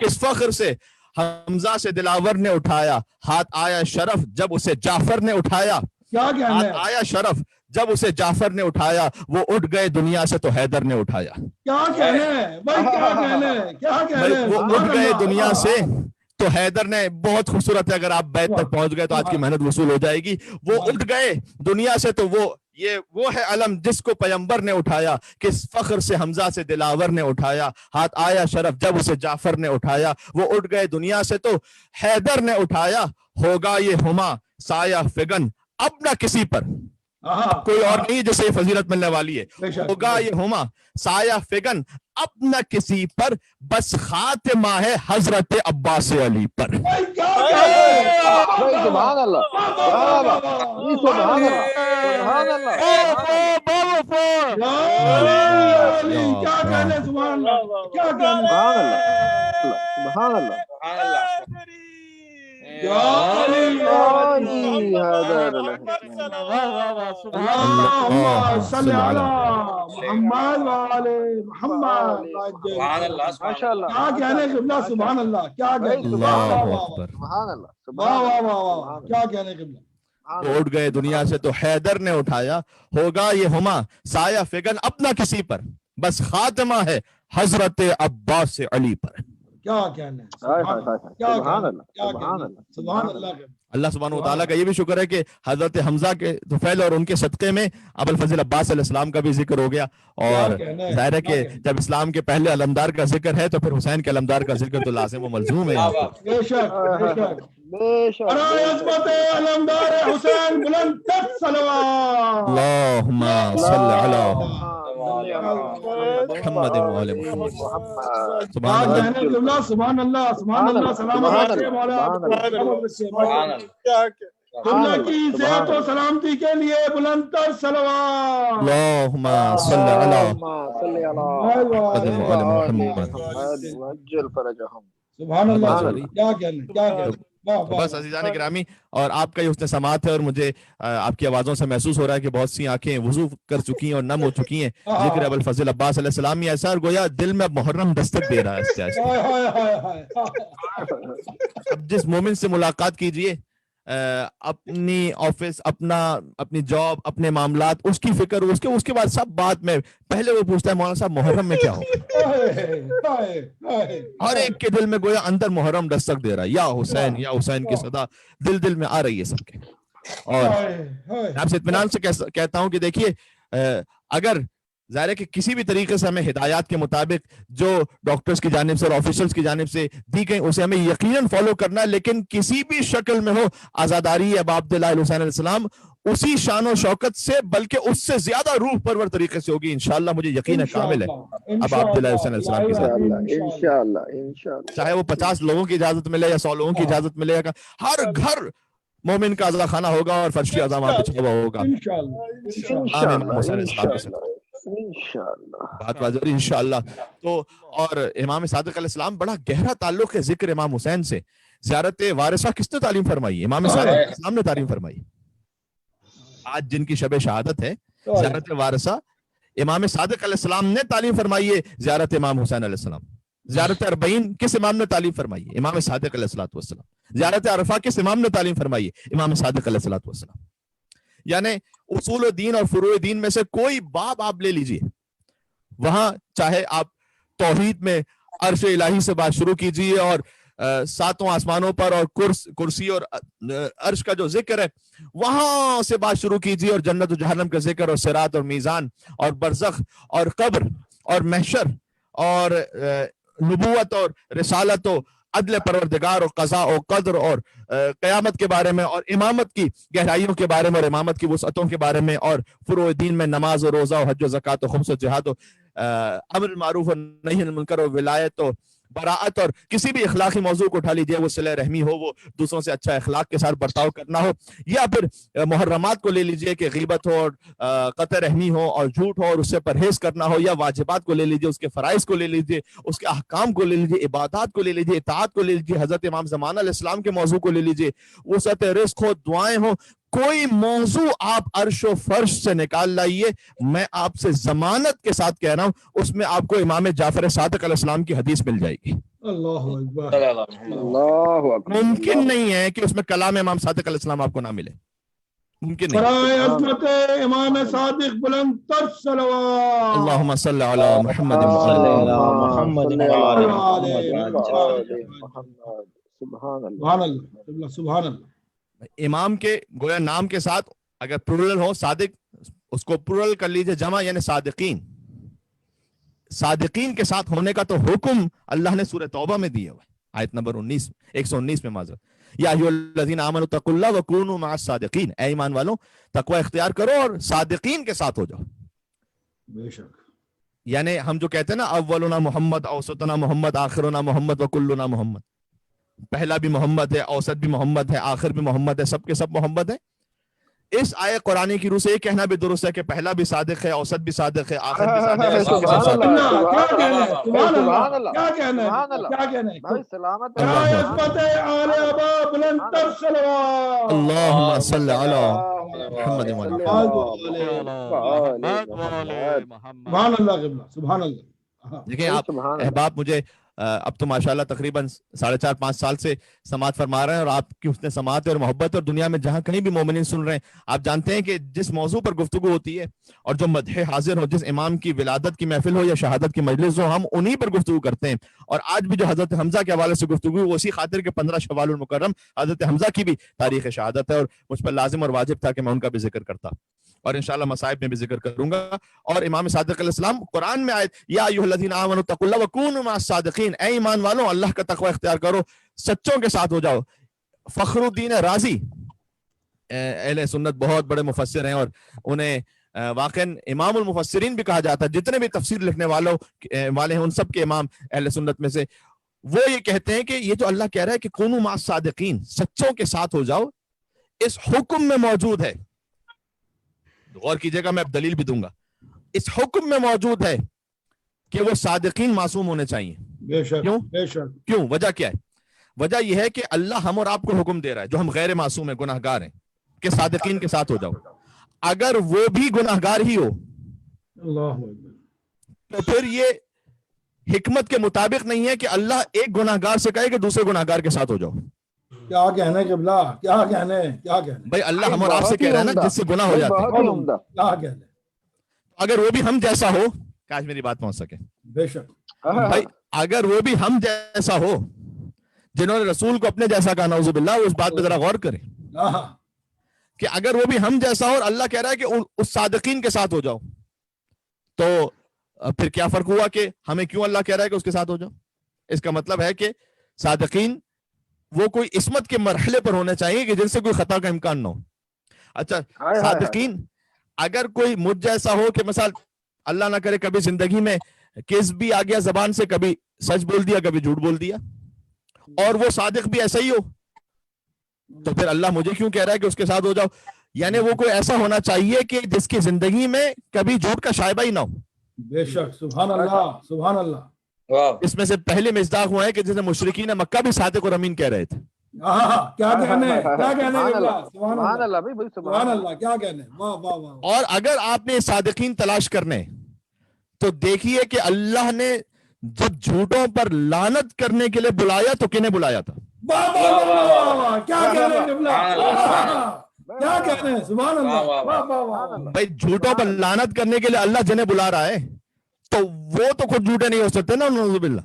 S1: کس فخر سے حمزہ سے دلاور نے اٹھایا, ہاتھ آیا شرف جب اسے جعفر نے اٹھایا. ہاتھ آیا شرف جب اسے جعفر نے اٹھایا, وہ اٹھ گئے دنیا سے تو حیدر نے اٹھایا. وہ اٹھ گئے دنیا سے تو حیدر نے, بہت خوبصورت ہے, اگر آپ بیت تک پہنچ گئے تو آج کی محنت وصول ہو جائے گی. وہ اٹھ گئے دنیا سے تو وہ ہے علم جس کو پیمبر نے اٹھایا, کس فخر سے حمزہ سے دلاور نے اٹھایا. ہاتھ آیا شرف جب اسے جعفر نے اٹھایا, وہ اٹھ گئے دنیا سے تو حیدر نے اٹھایا. ہوگا یہ ہما سایہ فگن اب نہ کسی پر, کوئی اور نہیں جسے فضیلت ملنے والی ہے. ہوگا یہ ہما سایہ فگن اب نہ کسی پر, بس خاتمہ ہے حضرت عباس علی پر.
S3: سبحان اللہ, سبحان
S1: اٹھ گئے دنیا سے تو حیدر نے اٹھایا. ہوگا یہ ہما سایہ فگن اپنا کسی پر, بس خاتمہ ہے حضرت عباس علی پر. اللہ سبحانہ وتعالیٰ کا یہ بھی شکر ہے کہ حضرت حمزہ کے طفیل اور ان کے صدقے میں ابو الفضل عباس علیہ السلام کا بھی ذکر ہو گیا. اور ظاہر ہے کہ جب اسلام کے پہلے علمدار کا ذکر ہے تو پھر حسین کے علمدار کا ذکر تو لازم و ملزوم ہے. اللہم صلی علی محمد وآل محمد
S2: سبحان
S1: سبحان
S2: اللہ سبحان اللہ سبحان اللہ سلامت رکھے مولا قبلہ کی عزت و سلامتی کے لیے بلند تر صلوات
S1: اللہم صلی علی محمد وآل محمد
S2: سبحان اللہ کیا کہنے کیا کہنے
S1: بس عزیزان گرامی، اور آپ کا یہ حسن سماعت ہے، اور مجھے آپ کی آوازوں سے محسوس ہو رہا ہے کہ بہت سی آنکھیں وضو کر چکی ہیں اور نم ہو چکی ہیں ذکر ابو الفضل عباس علیہ السلام یہ ایسا گویا دل میں اب محرم دستک دے رہا ہے اس سے۔ اب جس مومن سے ملاقات کیجئے، اپنی آفس، اپنی جاب، اپنے معاملات، اس کی فکر، اس کے بعد سب بات میں پہلے وہ پوچھتا ہے مولانا صاحب محرم میں کیا ہوگا؟ ہر ایک کے دل میں گویا اندر محرم دستک دے رہا ہے، یا حسین کی صدا دل میں آ رہی ہے سب کے۔ اور آپ سے اطمینان سے کہتا ہوں کہ دیکھیے، اگر ظاہر ہے کہ کسی بھی طریقے سے ہمیں ہدایات کے مطابق جو ڈاکٹرز کی جانب سے اور آفیشلز کی جانب سے دی گئی اسے ہمیں یقیناً فالو کرنا ہے، لیکن کسی بھی شکل میں ہو آزاداری ابا عبداللہ حسین علیہ السلام اسی شان و شوکت سے بلکہ اس سے زیادہ روح پرور طریقے سے ہوگی انشاءاللہ، مجھے یقین کامل ہے ابا عبداللہ حسین علیہ السلام کے ساتھ، چاہے وہ 50 لوگوں کی اجازت ملے یا 100 لوگوں کی اجازت ملے، ہر گھر مومن کا عزا خانہ ہوگا اور فرش اعظم وہاں پہ چھپا ہوگا امام حسین علیہ السلام کے ساتھ، بات واضح انشاءاللہ۔ تو اور امام صادق علیہ السلام بڑا گہرا تعلق ہے ذکر امام حسین سے۔ زیارت وارثہ کس نے تعلیم فرمائی؟ امام صادق علیہ السلام نے تعلیم فرمائی۔ آج جن کی شب شہادت ہے زیارت وارثہ، امام صادق علیہ السلام نے تعلیم فرمائی ہے زیارت امام حسین علیہ السلام۔ زیارت اربعین کس امام نے تعلیم فرمائی ہے؟ امام صادق علیہ السلام۔ زیارت عرفہ کس امام نے تعلیم فرمائی ہے؟ امام صادق علیہ السلام۔ یعنی اصول دین اور فروع دین میں سے کوئی باب آپ لے لیجئے، وہاں چاہے آپ توحید میں عرش الہی سے بات شروع کیجئے اور 7 آسمانوں پر اور کرسی اور عرش کا جو ذکر ہے وہاں سے بات شروع کیجئے، اور جنت و جہنم کا ذکر اور صراط اور میزان اور برزخ اور قبر اور محشر اور نبوت اور رسالت و عدل پروردگار اور قضاء و قدر اور قیامت کے بارے میں اور امامت کی گہرائیوں کے بارے میں اور امامت کی وسعتوں کے بارے میں اور فروع دین میں نماز و روزہ و حج و زکوٰۃ و خمس و جہاد و امر بالمعروف و نہی عن المنکر و ولایت و براعت، اور کسی بھی اخلاقی موضوع کو اٹھا لیجیے، وہ صلہ رحمی ہو، وہ دوسروں سے اچھا اخلاق کے ساتھ برتاؤ کرنا ہو، یا پھر محرمات کو لے لیجیے کہ غیبت ہو اور قطع رحمی ہو اور جھوٹ ہو اور اس سے پرہیز کرنا ہو، یا واجبات کو لے لیجیے، اس کے فرائض کو لے لیجیے، اس کے احکام کو لے لیجیے، عبادات کو لے لیجیے، اطاعت کو لے لیجیے، حضرت امام زمانہ علیہ السلام کے موضوع کو لے لیجیے، وسعت رزق ہو، دعائیں ہو، کوئی موضوع آپ عرش و فرش سے نکال لائیے، میں آپ سے ضمانت کے ساتھ کہہ رہا ہوں اس میں آپ کو امام جعفر صادق علیہ السلام کی حدیث مل جائے گی۔
S2: اللہ اکبر،
S3: اللہ اکبر،
S1: ممکن نہیں ہے کہ اس میں کلام امام صادق علیہ السلام آپ کو نہ ملے، ممکن نہیں۔
S2: برائے عظمت امام صادق بلند تر صلوات،
S1: اللہم صلی علی محمد
S2: سبحان اللہ سبحان اللہ۔
S1: امام کے گویا نام کے ساتھ اگر پلورل ہو صادق، اس کو پلورل کر لیجئے جمع یعنی صادقین، صادقین کے ساتھ ہونے کا تو حکم اللہ نے سورہ توبہ میں دیا ہوا ہے، آیت نمبر 119 میں معذرت، یا ایھا الذین آمنوا اتقوا اللہ وکونوا مع الصادقین، اے ایمان والوں تقوی اختیار کرو اور صادقین کے ساتھ ہو جاؤ۔
S2: بے شک،
S1: یعنی ہم جو کہتے ہیں نا اولنا محمد، اوسطنا محمد، آخرنا محمد وکلنا محمد، پہلا بھی محمد ہے، اوسط بھی محمد ہے، آخر بھی محمد ہے، سب کے سب محمد ہے۔ اس آیت قرآن کی روح سے یہ کہنا بھی درست ہے کہ پہلا بھی صادق ہے، اوسط بھی صادق ہے، آخر بھی صادق ہے، سب کے سب صادق ہے۔ اللہم صلی علی محمد
S2: سبحان اللہ سبحان اللہ۔
S1: دیکھیں آپ احباب، مجھے اب تو ماشاءاللہ تقریباً 4.5-5 سال سے سماعت فرما رہے ہیں، اور آپ کی حسن سماعت اور محبت، اور دنیا میں جہاں کہیں بھی مومنین سن رہے ہیں، آپ جانتے ہیں کہ جس موضوع پر گفتگو ہوتی ہے اور جو مدح حاضر ہو، جس امام کی ولادت کی محفل ہو یا شہادت کی مجلس ہو، ہم انہی پر گفتگو کرتے ہیں۔ اور آج بھی جو حضرت حمزہ کے حوالے سے گفتگو وہ اسی خاطر کہ 15 شوال المکرم حضرت حمزہ کی بھی تاریخ شہادت ہے، اور مجھ پر لازم اور واجب تھا کہ میں ان کا بھی ذکر کرتا، اور انشاءاللہ مصائب میں بھی ذکر کروں گا۔ اور امام صادق علیہ السلام قرآن میں آیت یا ایھا الذین آمنوا اتقوا اللہ وکونوا مع الصادقین، اے ایمان والوں اللہ کا تقوی اختیار کرو، سچوں کے ساتھ ہو جاؤ۔ فخر الدین رازی اہل سنت بہت بڑے مفسر ہیں، اور انہیں واقعاً امام المفسرین بھی کہا جاتا ہے, جتنے بھی تفسیر لکھنے والے ہیں ان سب کے امام اہل سنت میں سے, وہ یہ کہتے ہیں کہ یہ جو اللہ کہہ رہا ہے کہ کونوا مع الصادقین, سچوں کے ساتھ ہو جاؤ, اس حکم میں موجود ہے, غور کیجئے گا میں اب دلیل بھی دوں گا, اس حکم میں موجود ہے کہ وہ صادقین معصوم ہونے چاہیے.
S5: بے شک
S1: کیوں؟
S5: بے شک.
S1: کیوں؟ وجہ کیا ہے؟ وجہ یہ ہے کہ اللہ ہم اور آپ کو حکم دے رہا ہے جو ہم غیر معصوم ہیں, گناہ گار ہیں, کہ صادقین کے ساتھ ہو جاؤ. اگر وہ بھی گناہ گار ہی ہو
S5: اللہ اکبر.
S1: تو پھر یہ حکمت کے مطابق نہیں ہے کہ اللہ ایک گناہ گار سے کہے کہ دوسرے گناہ گار کے ساتھ ہو جاؤ.
S5: کیا کہنے قبلہ, کیا کہنے, کیا کہنے
S1: بھائی اللہ ہم اور آپ سے کہہ رہا ہے نا جس سے گناہ ہو جاتا ہے,
S3: بہت ہی عمدہ.
S5: کیا کہنے.
S1: اگر وہ بھی ہم جیسا ہو, کاش میری بات پہنچ سکے
S5: بے شک.
S1: بھائی, اگر وہ بھی ہم جیسا ہو, جنہوں نے رسول کو اپنے جیسا کہا نعوذ باللہ, اس بات پہ ذرا غور کریں کہ اگر وہ بھی ہم جیسا ہو اور اللہ کہہ رہا ہے کہ اس صادقین کے ساتھ ہو جاؤ, تو پھر کیا فرق ہوا کہ ہمیں کیوں اللہ کہہ رہا ہے کہ اس کے ساتھ ہو جاؤ؟ اس کا مطلب ہے کہ صادقین وہ کوئی عصمت کے مرحلے پر ہونے چاہیے کہ جن سے کوئی خطا کا امکان نہ ہو. اچھا, صادقین اگر کوئی مجھ جیسا ہو کہ مثال اللہ نہ کرے کبھی زندگی میں کس بھی آ گیا زبان سے, کبھی سچ بول دیا کبھی جھوٹ بول دیا, اور وہ صادق بھی ایسا ہی ہو, تو پھر اللہ مجھے کیوں کہہ رہا ہے کہ اس کے ساتھ ہو جاؤ؟ یعنی وہ کوئی ایسا ہونا چاہیے کہ جس کی زندگی میں کبھی جھوٹ کا شائبہ ہی نہ ہو.
S5: بے شک. سبحان اللہ سبحان اللہ.
S1: اس میں سے پہلے مصداق ہوا ہے کہ جسے مشرکین مکہ بھی صادق اور امین کہہ رہے تھے.
S5: کیا کہنے, کیا کہنے قبلہ.
S3: سبحان اللہ بھائی,
S5: سبحان اللہ, کیا کہنے. واہ واہ واہ.
S1: اور اگر آپ نے صادقین تلاش کرنے تو دیکھیے کہ اللہ نے جب جھوٹوں پر لعنت کرنے کے لیے بلایا تو کنہیں بلایا تھا؟
S5: واہ واہ واہ واہ. کیا کہنے قبلہ, کیا کہنے. سبحان اللہ. واہ واہ واہ.
S1: بھائی جھوٹوں پر لعنت کرنے کے لیے اللہ جنہیں بلا رہا ہے تو وہ تو خود جھوٹے نہیں ہو سکتے نا, نعوذ باللہ.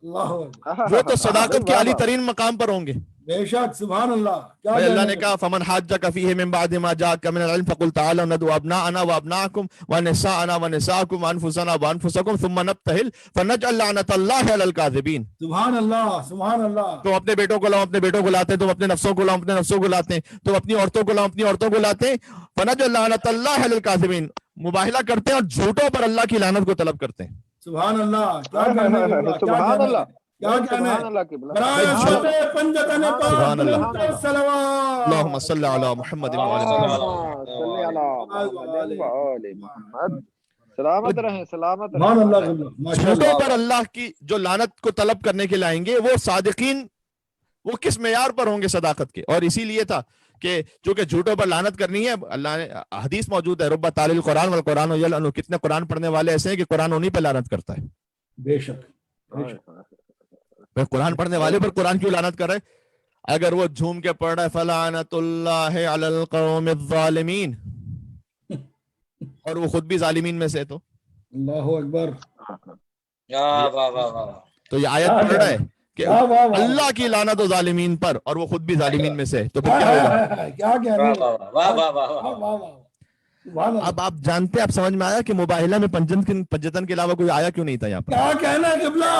S5: اللہ اکبر.
S1: وہ تو صداقت کے عالی ترین مقام پر ہوں گے.
S5: بے شک. سبحان اللہ. کیا
S1: بھائی اللہ نے
S5: کہنے.
S1: کہا فمن حاجک فیہ من بعد ما جاءک من العلم فقل تعالوا ندعو ابناءنا وابناءکم ونساءنا ونساءکم وانفسنا وانفسکم ثم نبتہل فنجعل لعنت اللہ علی الکاذبین.
S5: سبحان اللہ سبحان اللہ.
S1: تم اپنے بیٹوں کو لاؤ اپنے بیٹوں کو لاتے ہیں, تم اپنے نفسوں کو لاؤ اپنے نفسوں کو لاتے ہیں, تم اپنی عورتوں کو لاؤ اپنی عورتوں کو لاتے ہیں, فنجعل لعنت اللہ علی الکاذبین. مباہلہ کرتے ہیں اور جھوٹوں پر اللہ کی لعنت کو طلب کرتے ہیں.
S5: سبحان اللہ. کیا کہنے قبلہ, کیا
S3: سبحان
S5: کہنے.
S3: اللہ.
S5: کیا کہنے.
S3: سبحان اللہ قبلہ.
S5: برائے فاتح پنجتن پاک
S1: سبحان اللہ.
S5: بلند الصلوات.
S1: اللہم صلی علی محمد وعلی
S3: صلی علی محمد. سلامت رہیں, سلامت رہیں.
S5: سبحان اللہ قبلہ. ماشاء اللہ.
S1: جھوٹوں پر اللہ کی جو لعنت کو طلب کرنے کے لیے آئیں گے وہ صادقین وہ کس معیار پر ہوں گے صداقت کے؟ اور اسی لیے تھا کہ چونکہ جھوٹوں پر لعنت کرنی ہے, اللہ نے حدیث موجود ہے رب تال القرآن والقرآن یلعنہ, کتنے قرآن پڑھنے والے ایسے ہیں کہ قرآن انہی پہ لعنت کرتا ہے.
S5: بے شک. بے شک.
S1: بھائی قرآن پڑھنے والے پر قرآن کیوں لعنت کر رہے؟ اگر وہ جھوم کے پڑھ رہا ہے فلعنت اللہ علی القوم الظالمین, اور وہ خود بھی ظالمین میں سے, تو
S5: اللہ اکبر.
S1: تو یہ آیت پڑھ رہا ہے کہ اللہ کی لعنت و ظالمین پر, اور وہ خود بھی ظالمین میں سے, تو پھر کیا ہوگا؟
S5: کیا کہنے. واہ واہ.
S1: اب آپ جانتے, آپ سمجھ میں آیا کہ مباہلہ میں پنجتن کے علاوہ کوئی آیا کیوں نہیں تھا یہاں پر؟
S5: کیا کہنا قبلہ.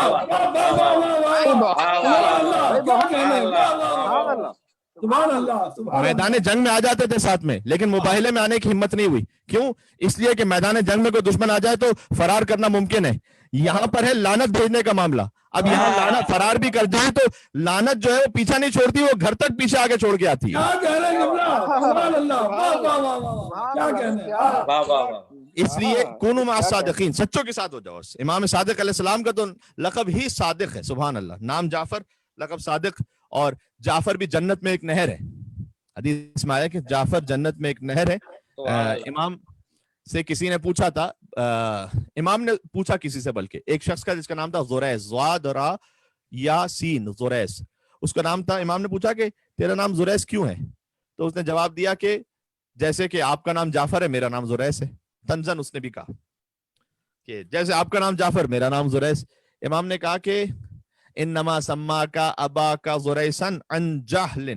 S5: سبحان اللہ.
S1: میدان جنگ میں آ جاتے تھے ساتھ میں, لیکن مباہلے میں آنے کی ہمت نہیں ہوئی. کیوں؟ اس لیے کہ میدان جنگ میں کوئی دشمن آ جائے تو فرار کرنا ممکن ہے. یہاں پر ہے لعنت بھیجنے کا معاملہ. اب یہاں لعنت فرار بھی کر جائے تو لعنت جو ہے وہ پیچھا نہیں چھوڑتی, وہ گھر تک پیچھے آگے چھوڑ کے آتی ہے.
S5: کیا کہنا قبلہ. سبحان اللہ. واہ واہ واہ واہ. کیا کہنا.
S1: اس لیے کونوا مع الصادقین, سچوں کے ساتھ ہو جاؤ. امام صادق علیہ السلام کا تو لقب ہی صادق ہے. سبحان اللہ. نام جعفر, لقب صادق, اور جعفر بھی جنت میں ایک نہر ہے. حدیث میں آیا کہ جعفر جنت میں ایک نہر ہے. امام سے کسی نے پوچھا تھا, امام نے پوچھا کسی سے, بلکہ ایک شخص کا جس کا نام تھا زریس, ضاد را یا سین, زریس اس کا نام تھا. امام نے پوچھا کہ تیرا نام زریس کیوں ہے؟ تو اس نے جواب دیا کہ جیسے کہ آپ کا نام جعفر ہے میرا نام زریس ہے. تنزن اس نے بھی کہا کہ جیسے آپ کا نام جعفر میرا نام زریس. امام نے کہا کہ انما سماکا اباکا زریسن عن جہل,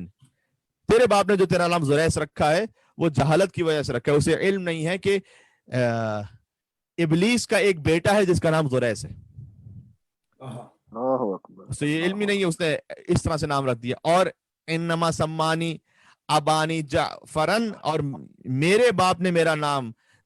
S1: تیرے باپ نے جو تیرا نام زریس رکھا ہے وہ جہالت کی وجہ سے رکھا ہے. اسے علم نہیں ہے کہ ابلیس کا ایک بیٹا ہے جس کا نام زریس ہے. اسے یہ علم ہی نہیں ہے, اس نے اس طرح سے نام رکھ دیا. اور انما سمانی ابانی جعفرن, اور میرے باپ نے میرا نام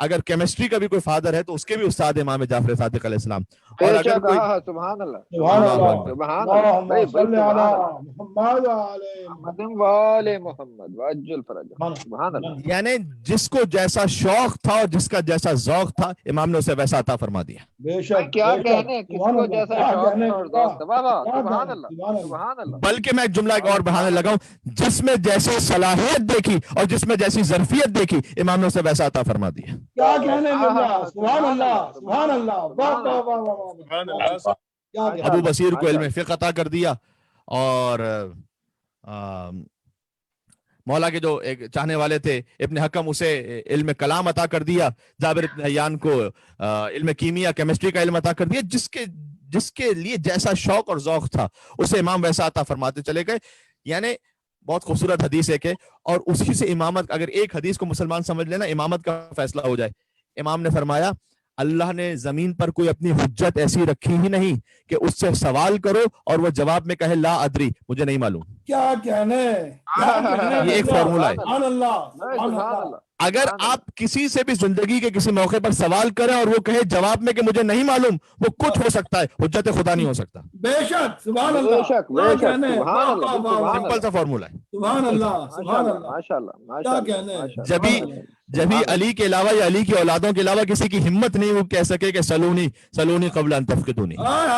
S1: اگر کیمسٹری کا بھی کوئی فادر ہے تو اس کے بھی استاد امام جعفر صادق علیہ السلام. اور
S3: بے
S1: اگر
S3: شک
S1: کوئی
S3: سبحان اللہ
S5: سبحان اللہ
S3: سبحان اللہ بھائی
S5: اللہم صل
S3: سبحان
S5: علی
S3: اللہ
S5: محمد وعلی
S3: محمد وآل محمد وعجل الفرج سبحان اللہ.
S1: یعنی جس کو جیسا شوق تھا اور جس کا جیسا ذوق تھا امام نے اسے ویسا عطا فرما دیا.
S5: بے شک
S3: کیا
S5: بے شک.
S3: کہنے کس
S5: سبحان
S3: کو
S5: اللہ.
S3: جیسا
S5: کیا
S3: شوق
S5: کہنے
S3: تھا اور
S5: خدا.
S3: ذوق تھا. بابا
S5: کیا
S3: سبحان
S5: کہنے.
S3: اللہ
S5: سبحان اللہ.
S3: سبحان اللہ.
S1: بلکہ میں ایک جملہ ایک اور بڑھانے لگا ہوں, جس میں جیسی صلاحیت دیکھی اور جس میں جیسی ظرفیت دیکھی امام نے اسے ویسا عطا فرما دیا.
S5: کیا کہنے مولا. سبحان اللہ سبحان اللہ. واہ واہ واہ واہ.
S4: سبحان اللہ.
S5: کیا کہنے.
S1: ابو بصیر کو علم فقہ عطا کر دیا, اور مولا کے جو ایک چاہنے والے تھے ابن حکم اسے علم کلام عطا کر دیا, جابر بن حیان کو علم کیمیا کیمسٹری کا علم عطا کر دیا. جس کے لیے جیسا شوق اور ذوق تھا اسے امام ویسا عطا فرماتے چلے گئے. یعنی بہت خوبصورت حدیث ہے کہ, اور اسی سے امامت, اگر ایک حدیث کو مسلمان سمجھ لینا امامت کا فیصلہ ہو جائے. امام نے فرمایا اللہ نے زمین پر کوئی اپنی حجت ایسی رکھی ہی نہیں کہ اس سے سوال کرو اور وہ جواب میں کہے لا ادری, مجھے نہیں معلوم.
S5: کیا کہنے. کیا کہنے.
S1: یہ ایک فارمولا ہے.
S5: سبحان اللہ
S3: سبحان اللہ.
S1: اگر آپ کسی سے بھی زندگی کے کسی موقع پر سوال کریں اور وہ کہے جواب میں کہ مجھے نہیں معلوم, وہ کچھ ہو سکتا ہے, حجت خدا نہیں ہو سکتا.
S5: بے شک. سبحان
S3: بے
S5: اللہ.
S3: شک بے
S5: کیا
S3: شک
S5: کہنے.
S3: سبحان اللہ سبحان
S1: سمپل سا فارمولا ہے.
S5: سبحان اللہ سبحان اللہ.
S3: ماشاء اللہ
S5: کیا
S3: ماشاء اللہ
S5: کہنے.
S3: ماشاء اللہ.
S1: جبھی علی کے علاوہ یا علی کی اولادوں کے علاوہ کسی کی ہمت نہیں وہ کہہ سکے کہ سلونی قبل ان تفقدونی.
S5: سبحان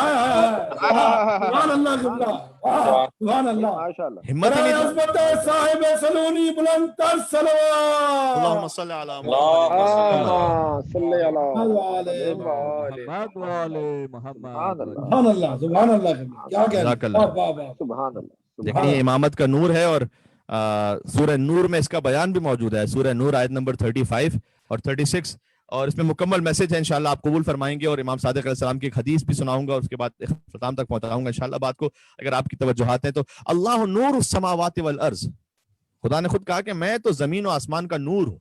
S5: اللہ سبحان اللہ.
S3: ماشاء اللہ.
S1: ہمت ہی نہیں تھی.
S5: عظمت صاحب سلونی بلند تر صلوات.
S1: اللہم صلی علی
S3: اللہم صلی علی
S4: محمد وعلی محمد.
S3: سبحان اللہ
S5: سبحان اللہ سبحان اللہ. کیا
S1: جزاک
S5: کہنے.
S1: اللہ.
S5: واہ واہ.
S3: سبحان اللہ.
S1: دیکھیں یہ امامت کا نور ہے, اور سورہ نور میں اس کا بیان بھی موجود ہے. سورہ نور آیت نمبر 35 اور 36, اور اس میں مکمل میسج ہے. انشاءاللہ آپ قبول فرمائیں گے, اور امام صادق علیہ السلام کی ایک حدیث بھی سناؤں گا, اور اس کے بعد اختتام تک پہنچاؤں گا انشاءاللہ بات کو, اگر آپ کی توجہات ہیں تو. اللہ نور السماوات والارض, خدا نے خود کہا کہ میں تو زمین و آسمان کا نور ہوں,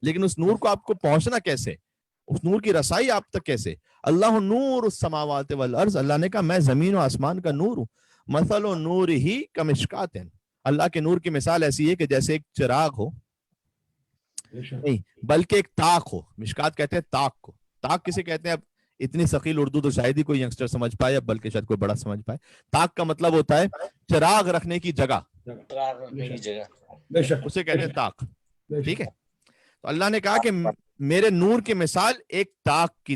S1: لیکن اس نور کو آپ کو پہنچنا کیسے, اس نور کی رسائی آپ تک کیسے. اللہ نور السماوات والارض, اللہ نے کہا میں زمین و آسمان کا نور ہوں. مثل نور ہی کمشکات, اللہ کے نور کی مثال ایسی ہے کہ جیسے ایک چراغ ہو, نہیں بلکہ ایک طاق ہو. مشکات کہتے ہیں طاق کو. طاق کسے کہتے ہیں؟ اب اتنی ثقیل اردو تو شاید ہی کوئی ینگسٹر سمجھ پائے, اب بلکہ شاید کوئی بڑا سمجھ پائے. طاق کا مطلب ہوتا ہے چراغ رکھنے کی جگہ,
S5: بے شک.
S1: اسے کہتے ہیں طاق. ٹھیک ہے, تو اللہ نے کہا کہ میرے نور کی مثال ایک طاق کی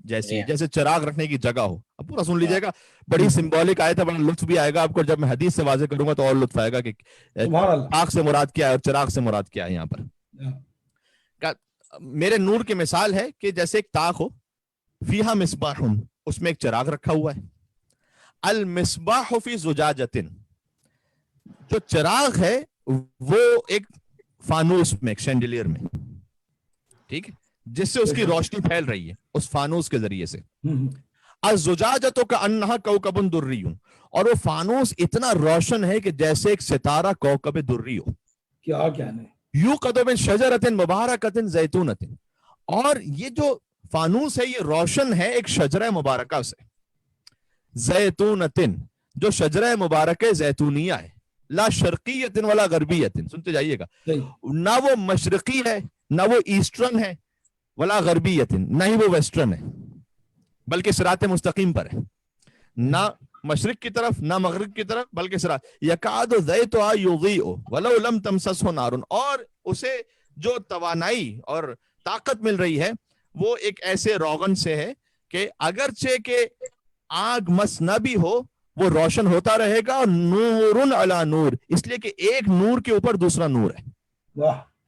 S1: جیسی, جیسے چراغ رکھنے کی جگہ ہو. اب پورا سن لیجیے گا, بڑی سمبولک آیت ہے, بڑا لطف بھی آئے گا آپ کو. جب میں حدیث سے واضح کروں گا تو اور لطف آئے گا کہ طاق سے مراد کیا ہے اور چراغ سے مراد کیا ہے. یہاں پر میرے نور کی مثال ہے کہ جیسے ایک طاق ہو, فیہا مصباح, اس میں ایک چراغ رکھا ہوا ہے. المصباح فی زجاجۃ, جو چراغ ہے وہ ایک فانوس میں, ایک شینڈیلیئر میں, ٹھیک ہے, جس سے اس کی روشنی پھیل رہی ہے اس فانوس کے ذریعے سے. الزجاجۃ کأنہا کوکب دری, اور وہ فانوس اتنا روشن ہے کہ جیسے ایک ستارہ کوکب دری ہو.
S5: کیا کہنے.
S1: یوقد من شجرۃ مبارکۃ زیتونۃ, اور یہ جو فانوس ہے یہ روشن ہے ایک شجرہ مبارکہ سے. زیتونۃ, جو شجرہ مبارکہ زیتونیہ ہے. لا شرقیۃ ولا غربیۃ, سنتے جائیے گا, نہ وہ مشرقی ہے نہ وہ ایسٹرن ہے, ولا غربیۃ, نہ ہی وہ ویسٹرن ہے, بلکہ صراط مستقیم پر ہے. نہ مشرق کی طرف نہ مغرب کی طرف, بلکہ صراط. یکاد زیتها یضیء ولو لم تمسسه نار, اور اسے جو توانائی اور طاقت مل رہی ہے وہ ایک ایسے روغن سے ہے کہ اگرچہ کہ آگ مس نہ بھی ہو وہ روشن ہوتا رہے گا. اور نور علی نور, اس لیے کہ ایک نور کے اوپر دوسرا نور ہے.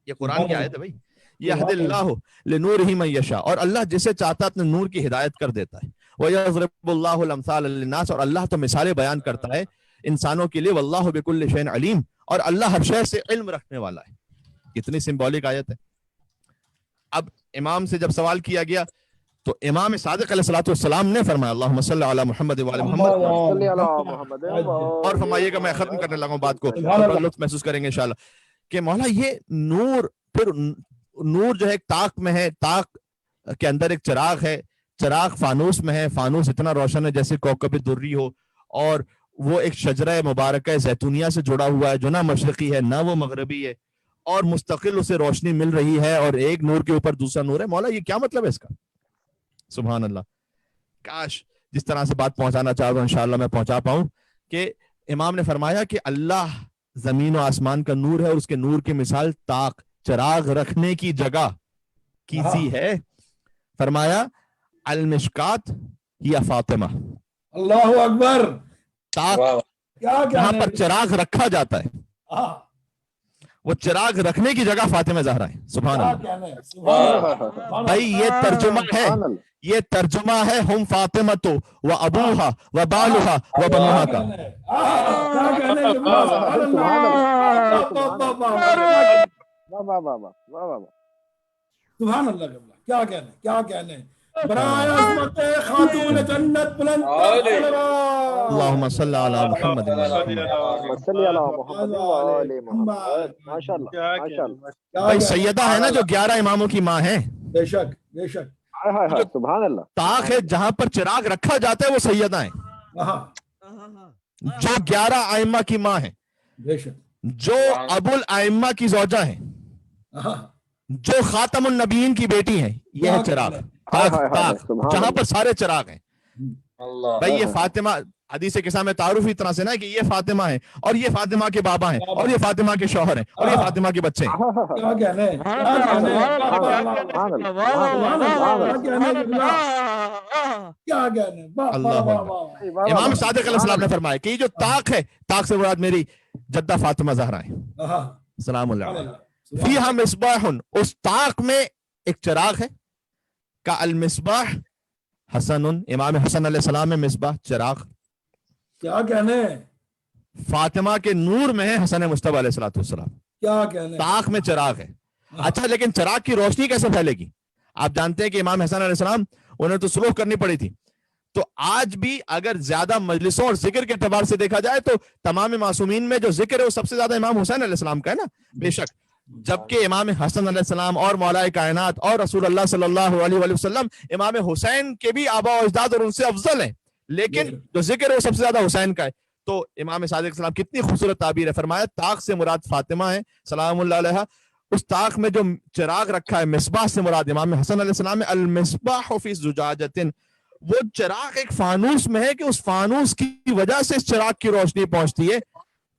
S1: یہ قرآن کی آیت ہے بھائی. یہد اللہ لنورہ من یشاء, اور اللہ جسے چاہتا اپنے نور کی ہدایت کر دیتا ہے. وَيَضْرِبُ اللَّهُ الْأَمْثَالَ لِلنَّاسِ, اور اللہ تو مثالیں بیان کرتا ہے انسانوں کے لیے. وَاللَّهُ بِكُلِّ شَيْءٍ عَلِيمٌ, اور اللہ ہر شے سے علم رکھنے والا ہے. کتنی سمبولک آیت ہے. اب امام سے جب سوال کیا گیا تو امام صادق علیہ السلام نے فرمایا اللہم صلی علی محمد وعلی محمد, اور فرمائیے گا میں ختم کرنے لگا ہوں بات کو, لطف محسوس کریں گے انشاءاللہ, کہ مولا یہ نور, پھر نور جو ہے ایک طاق میں ہے, طاق کے اندر ایک چراغ ہے, چراغ فانوس میں ہے, فانوس اتنا روشن ہے جیسے کوکب دری ہو, اور وہ ایک شجرہ مبارکہ زیتونیہ سے جڑا ہوا ہے جو نہ مشرقی ہے نہ وہ مغربی ہے, اور مستقل اسے روشنی مل رہی ہے اور ایک نور کے اوپر دوسرا نور ہے. مولا یہ کیا مطلب ہے اس کا؟ سبحان اللہ. کاش جس طرح سے بات پہنچانا چاہ رہا ہوں انشاءاللہ میں پہنچا پاؤں کہ امام نے فرمایا کہ اللہ زمین و آسمان کا نور ہے اور اس کے نور کی مثال طاق چراغ رکھنے کی جگہ کیسی ہے. فرمایا المشکات یا فاطمہ.
S5: اللہ اکبر.
S1: طاق جہاں پر چراغ رکھا جاتا ہے وہ چراغ رکھنے کی جگہ فاطمہ زہرا ہے. سبحان اللہ. بھائی یہ ترجمہ ہے ہم فاطمہ تو و ابوہا و بالہا و بنوہا کا.
S5: سبحان اللہ. کیا کہنے کیا کہنے. برائے عظمت خاتون جنت بلند
S1: اللہم صلی علی محمد
S3: صلی علی محمد وعلی محمد. ماشاءاللہ ماشاءاللہ.
S1: بھائی سیدہ ہے نا جو 11 اماموں کی ماں ہے.
S5: بے شک بے شک.
S3: سبحان اللہ.
S1: طاق ہے جہاں پر چراغ رکھا جاتا ہے وہ سیدہ ہیں جو 11 ائمہ کی ماں ہیں,
S5: بے شک,
S1: جو ابو الائمہ کی زوجہ ہیں, جو خاتم النبیین کی بیٹی ہیں. یہ ہے چراغ جہاں پر سارے چراغ ہیں. بھائی یہ فاطمہ حدیث قصہ میں تعارف ہی طرح سے نا کہ یہ فاطمہ ہے اور یہ فاطمہ کے بابا ہیں اور یہ فاطمہ کے شوہر ہیں اور یہ فاطمہ کے بچے ہیں.
S5: کیا کہنے کیا کہنے.
S1: اللہ امام صادق علیہ السلام نے فرمایا کہ یہ جو طاق ہے, طاق سے مراد میری جدہ فاطمہ زہرا ہے سلام اللہ علیہ. فیہا مصباح, اس طاق میں ایک چراغ ہے. کا المصباح حسن, امام حسن علیہ السلام میں مصباح چراغ.
S5: کیا کہنے.
S1: فاطمہ کے نور میں ہے حسن مصطفیٰ علیہ السلام.
S5: کیا کہنے.
S1: طاق میں چراغ ہے. اچھا لیکن چراغ کی روشنی کیسے پھیلے گی؟ آپ جانتے ہیں کہ امام حسن علیہ السلام انہیں تو سلوک کرنی پڑی تھی. تو آج بھی اگر زیادہ مجلسوں اور ذکر کے اعتبار سے دیکھا جائے تو تمام معصومین میں جو ذکر ہے وہ سب سے زیادہ امام حسین علیہ السلام کا ہے نا. بے شک, جبکہ امام حسن علیہ السلام اور مولا کائنات اور رسول اللہ صلی اللہ علیہ وآلہ وسلم امام حسین کے بھی آبا و اجداد اور ان سے افضل ہیں, لیکن جو ذکر ہے وہ سب سے زیادہ حسین کا ہے. تو امام صادق علیہ السلام کتنی خوبصورت تعبیر ہے. فرمایا طاق سے مراد فاطمہ ہے سلام اللہ علیہ. اس طاق میں جو چراغ رکھا ہے مصباح سے مراد امام حسن علیہ السلام. المصباح فی زجاجۃ, وہ چراغ ایک فانوس میں ہے کہ اس فانوس کی وجہ سے اس چراغ کی روشنی پہنچتی ہے.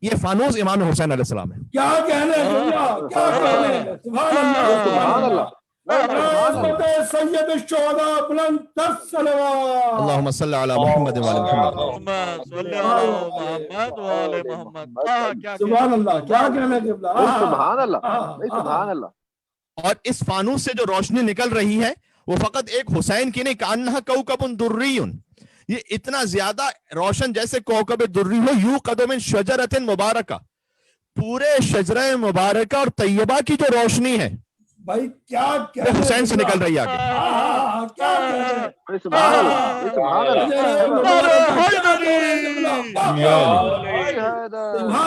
S1: یہ فانوس امام حسین علیہ السلام ہے.
S5: کیا کہنے کیا کہنے. سبحان اللہ سبحان اللہ. سید الشہداء بلند تر صلوات.
S1: اللہم صلی علی محمد وعلی
S2: محمد.
S5: سبحان اللہ. کیا کہنے.
S3: سبحان اللہ سبحان اللہ.
S1: اور اس فانوس سے جو روشنی نکل رہی ہے وہ فقط ایک حسین کی نہیں, کانہا کوکب دری, یہ اتنا زیادہ روشن جیسے کوکب دری ہو. یو قدم شجرۃ مبارکہ, پورے شجرہ مبارکہ اور طیبہ کی جو روشنی ہے
S5: بھائی کیا
S1: حسین سے نکل رہی ہے آگے.
S5: سبحان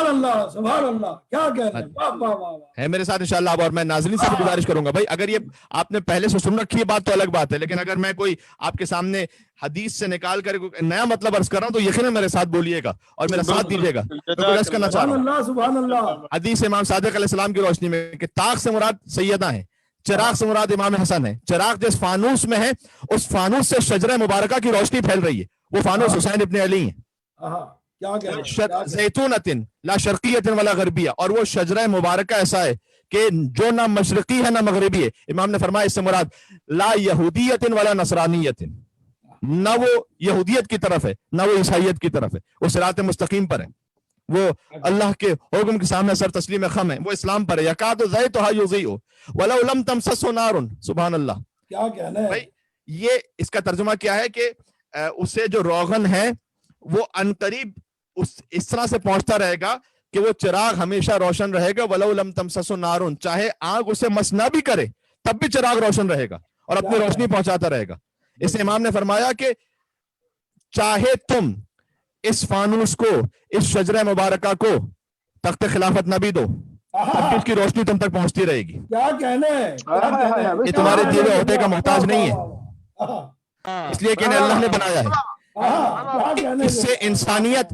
S5: اللہ سبحان اللہ. کیا کہنے.
S1: ہے میرے ساتھ انشاءاللہ. اب اور میں ناظرین سے بھی گزارش کروں گا بھائی اگر یہ آپ نے پہلے سے سن رکھی ہے بات تو الگ بات ہے, لیکن اگر میں کوئی آپ کے سامنے حدیث سے نکال کر نیا مطلب عرض کر رہا ہوں تو یقیناً میرے ساتھ بولیے گا اور میرا ساتھ دیجیے گا. عرض کرنا چاہ رہا ہوں
S5: سبحان اللہ.
S1: حدیث امام صادق علیہ السلام کی روشنی میں کہ طاق سے مراد سیدہ ہیں, چراغ سے مراد امام حسن ہے. چراغ جس فانوس میں ہے اس فانوس سے شجرہ مبارکہ کی روشنی پھیل رہی ہے. وہ فانوس حسین ابن علی ہیں. زیتونۃ لا شرقیۃ ولا غربیہ, اور وہ شجرہ مبارکہ ایسا ہے کہ جو نہ مشرقی ہے نہ مغربی ہے. امام نے فرمایا اس سے مراد لا یہودیت ولا نصرانیت, نہ وہ یہودیت کی طرف ہے نہ وہ عیسائیت کی طرف ہے, وہ صراط مستقیم پر ہے, وہ اللہ کے حکم کے سامنے سر تسلیم خم ہے, وہ اسلام پر ہے. یکاد زیتھا یضیء ولو لم تمسسہ نار. سبحان اللہ.
S5: کیا کہنا ہے.
S1: یہ اس کا ترجمہ کیا ہے کہ اسے جو روغن ہے وہ عنقریب اس طرح سے پہنچتا رہے گا کہ وہ چراغ ہمیشہ روشن رہے گا. ولو لم تمسسہ نار, چاہے آگ اسے مس نہ بھی کرے تب بھی چراغ روشن رہے گا اور اپنی روشنی پہنچاتا رہے گا. اس امام نے فرمایا کہ چاہے تم اس فانوس کو, اس شجرہ مبارکہ کو تخت خلافت نہ بھی دو, اب اس کی روشنی تم تک پہنچتی رہے گی.
S5: کیا کہنے.
S1: یہ تمہارے دیے ہوئے عہدے کا محتاج نہیں ہے, اس لیے کہ انہیں اللہ نے بنایا ہے. اس سے انسانیت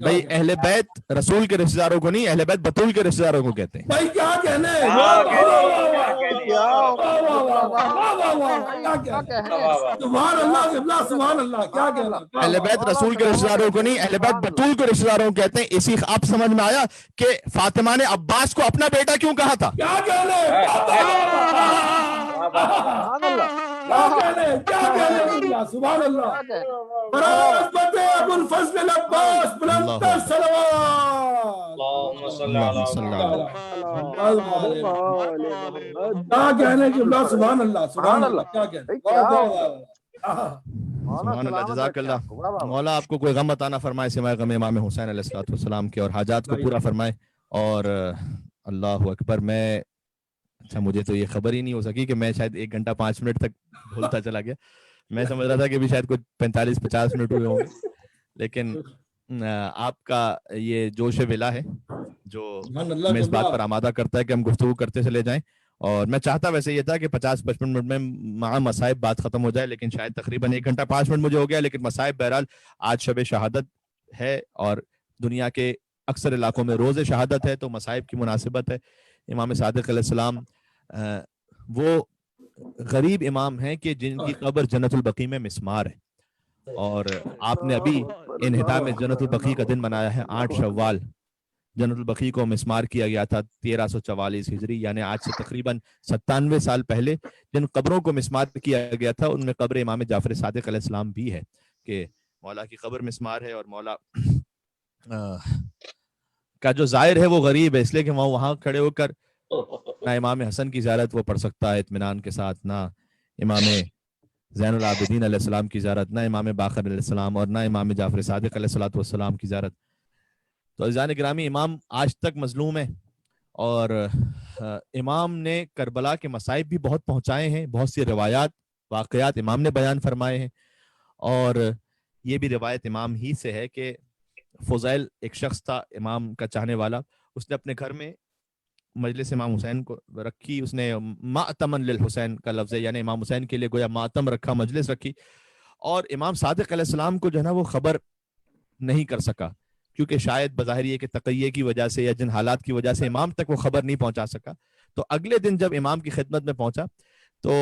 S1: بھائی اہل بیت رسول کے رشتہ داروں کو نہیں، اہل بیت بطول کے رشتہ داروں کو کہتے ہیں.
S5: بھائی کیا کہنے سبحان اللہ سبحان اللہ کیا کہنا.
S1: اہل بیت رسول کے رشتہ داروں کو نہیں، اہل بیت بطول کے رشتہ داروں کو کہتے ہیں. اسی آپ سمجھ میں آیا کہ فاطمہ نے عباس کو اپنا بیٹا کیوں کہا تھا.
S5: کیا کہنے سبحان اللہ. عظمت ابو الفضل العباس بلندر صلوات. کیا کہنے کہ سبحان اللہ سبحان اللہ کیا کہنے.
S1: سبحان اللہ جزاک اللہ. مولا آپ کو کوئی غم عطا نہ فرمائے سوائے غم امام حسین علیہ الصلوۃ والسلام کے، اور حاجات کو پورا فرمائے. اور اللہ اکبر. میں اچھا مجھے تو یہ خبر ہی نہیں ہو سکی کہ میں شاید 1 گھنٹہ 5 منٹ تک بھولتا چلا گیا. میں سمجھ رہا تھا کہ بھی شاید کچھ 45-50 منٹ ہوئے ہوں گے، لیکن آپ کا یہ جوش ولا ہے جو ہمیں اس بات پر آمادہ کرتا ہے کہ ہم گفتگو کرتے چلے جائیں. اور میں چاہتا ویسے یہ تھا کہ 50-55 منٹ میں مع مصائب بات ختم ہو جائے، لیکن شاید تقریباً 1 گھنٹہ 5 منٹ مجھے ہو گیا. لیکن مصائب بہرحال آج شب شہادت ہے اور دنیا کے اکثر علاقوں میں روز شہادت ہے، تو مصائب کی مناسبت ہے. امام صادق علیہ السلام وہ غریب امام ہیں کہ جن کی قبر جنت البقیع میں مسمار ہے. اور آپ نے ابھی انہدام جنت البقیع کا دن منایا ہے 8 شوال. جنت البقیع کو مسمار کیا گیا تھا 1344 ہجری، یعنی آج سے تقریباً 97 سال پہلے. جن قبروں کو مسمار کیا گیا تھا ان میں قبر امام جعفر صادق علیہ السلام بھی ہے کہ مولا کی قبر مسمار ہے. اور مولا کا جو زائر ہے وہ غریب ہے، اس لیے کہ وہاں کھڑے ہو کر نہ امام حسن کی زیارت وہ پڑھ سکتا ہے اطمینان کے ساتھ، نہ امام زین العابدین علیہ السلام کی زیارت، نہ امام باقر علیہ السلام، اور نہ امام جعفر صادق علیہ السلام کی زیارت. تو عزیزان گرامی، امام آج تک مظلوم ہے، اور امام نے کربلا کے مصائب بھی بہت پہنچائے ہیں. بہت سی روایات واقعات امام نے بیان فرمائے ہیں. اور یہ بھی روایت امام ہی سے ہے کہ فضیل ایک شخص تھا امام کا چاہنے والا، اس نے اپنے گھر میں مجلس امام حسین کو رکھی. اس نے ماتمن للحسین کا لفظ ہے، یعنی امام حسین کے لیے گویا ماتم رکھا، مجلس رکھی. اور امام صادق علیہ السلام کو جو ہے نا وہ خبر نہیں کر سکا، کیونکہ شاید بظاہر یہ کہ تقیہ کی وجہ سے یا جن حالات کی وجہ سے امام تک وہ خبر نہیں پہنچا سکا. تو اگلے دن جب امام کی خدمت میں پہنچا تو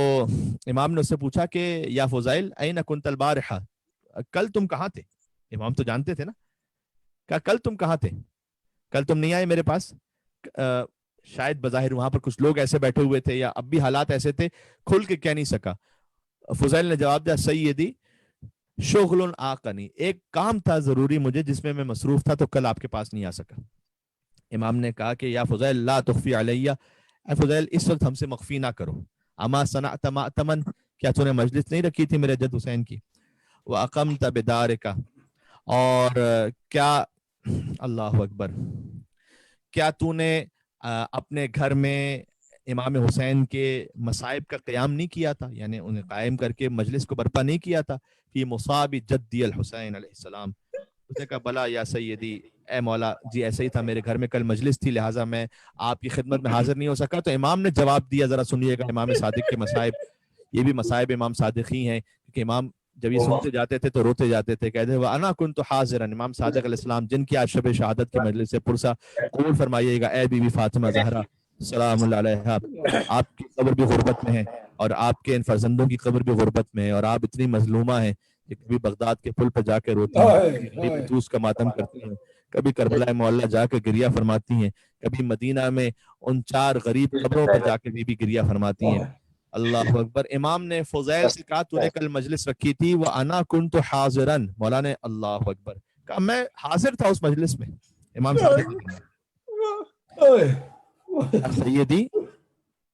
S1: امام نے اس سے پوچھا کہ یا فضیل این کنت البارحہ، کل تم کہاں تھے؟ امام تو جانتے تھے نا. کہا کل تم کہاں تھے؟ کل تم نہیں آئے میرے پاس؟ شاید بظاہر وہاں پر کچھ لوگ ایسے بیٹھے ہوئے تھے یا اب بھی حالات ایسے تھے، کھل کے کہہ نہیں سکا. فضیل نے جواب دیا سیدی شغل آقنی، ایک کام تھا ضروری مجھے جس میں میں مصروف تھا، تو کل آپ کے پاس نہیں آ سکا. امام نے کہا کہ یا فضیل لا تخفی علیہ، اے فضیل اس وقت ہم سے مخفی نہ کرو. اما صنعت مأتمن، کیا تو نے مجلس نہیں رکھی تھی میرے جد حسین کی؟ وَأَقَمْتَ بِدَارِكَ، اور کیا اللہ اکبر، کیا تو نے اپنے گھر میں امام حسین کے مصائب کا قیام نہیں کیا تھا، یعنی انہیں قائم کر کے مجلس کو برپا نہیں کیا تھا؟ فی مصاب جدی الحسین علیہ السلام. اس نے کہا بلا یا سیدی، اے مولا جی ایسا ہی تھا، میرے گھر میں کل مجلس تھی لہٰذا میں آپ کی خدمت میں حاضر نہیں ہو سکا. تو امام نے جواب دیا، ذرا سنیے گا امام صادق کے مصائب. یہ بھی مصائب امام صادق ہی ہیں، کیونکہ امام جب یہ سنتے جاتے تھے تو روتے جاتے تھے، کہتے ہیں وَأَنَا كُنْتُ حَاضِرًا. امام صادق علیہ السلام جن کی آج شب شہادت کی مجلس سے پرسا قبول فرمائیے گا. اے بی بی فاطمہ زہرا سلام اللہ علیہا، آپ کی قبر بھی غربت میں ہے اور آپ کے ان فرزندوں کی قبر بھی غربت میں ہے، اور آپ اتنی مظلومہ ہیں کہ کبھی بغداد کے پل پہ جا کے روتی ہیں، کبھی بطوس کا ماتم کرتی ہیں، کبھی کربلا معلیٰ جا کے گریہ فرماتی ہیں، کبھی مدینہ میں ان 4 غریب قبروں پر جا کے بھی گریہ فرماتی ہیں. اللہ اکبر. امام نے فضیل سے کہا تو نے کل مجلس رکھی تھی، وَأَنَا كُنْتُ حَاضِرًا. مولا نے اللہ اکبر کہا میں حاضر تھا اس مجلس میں. امام سیدی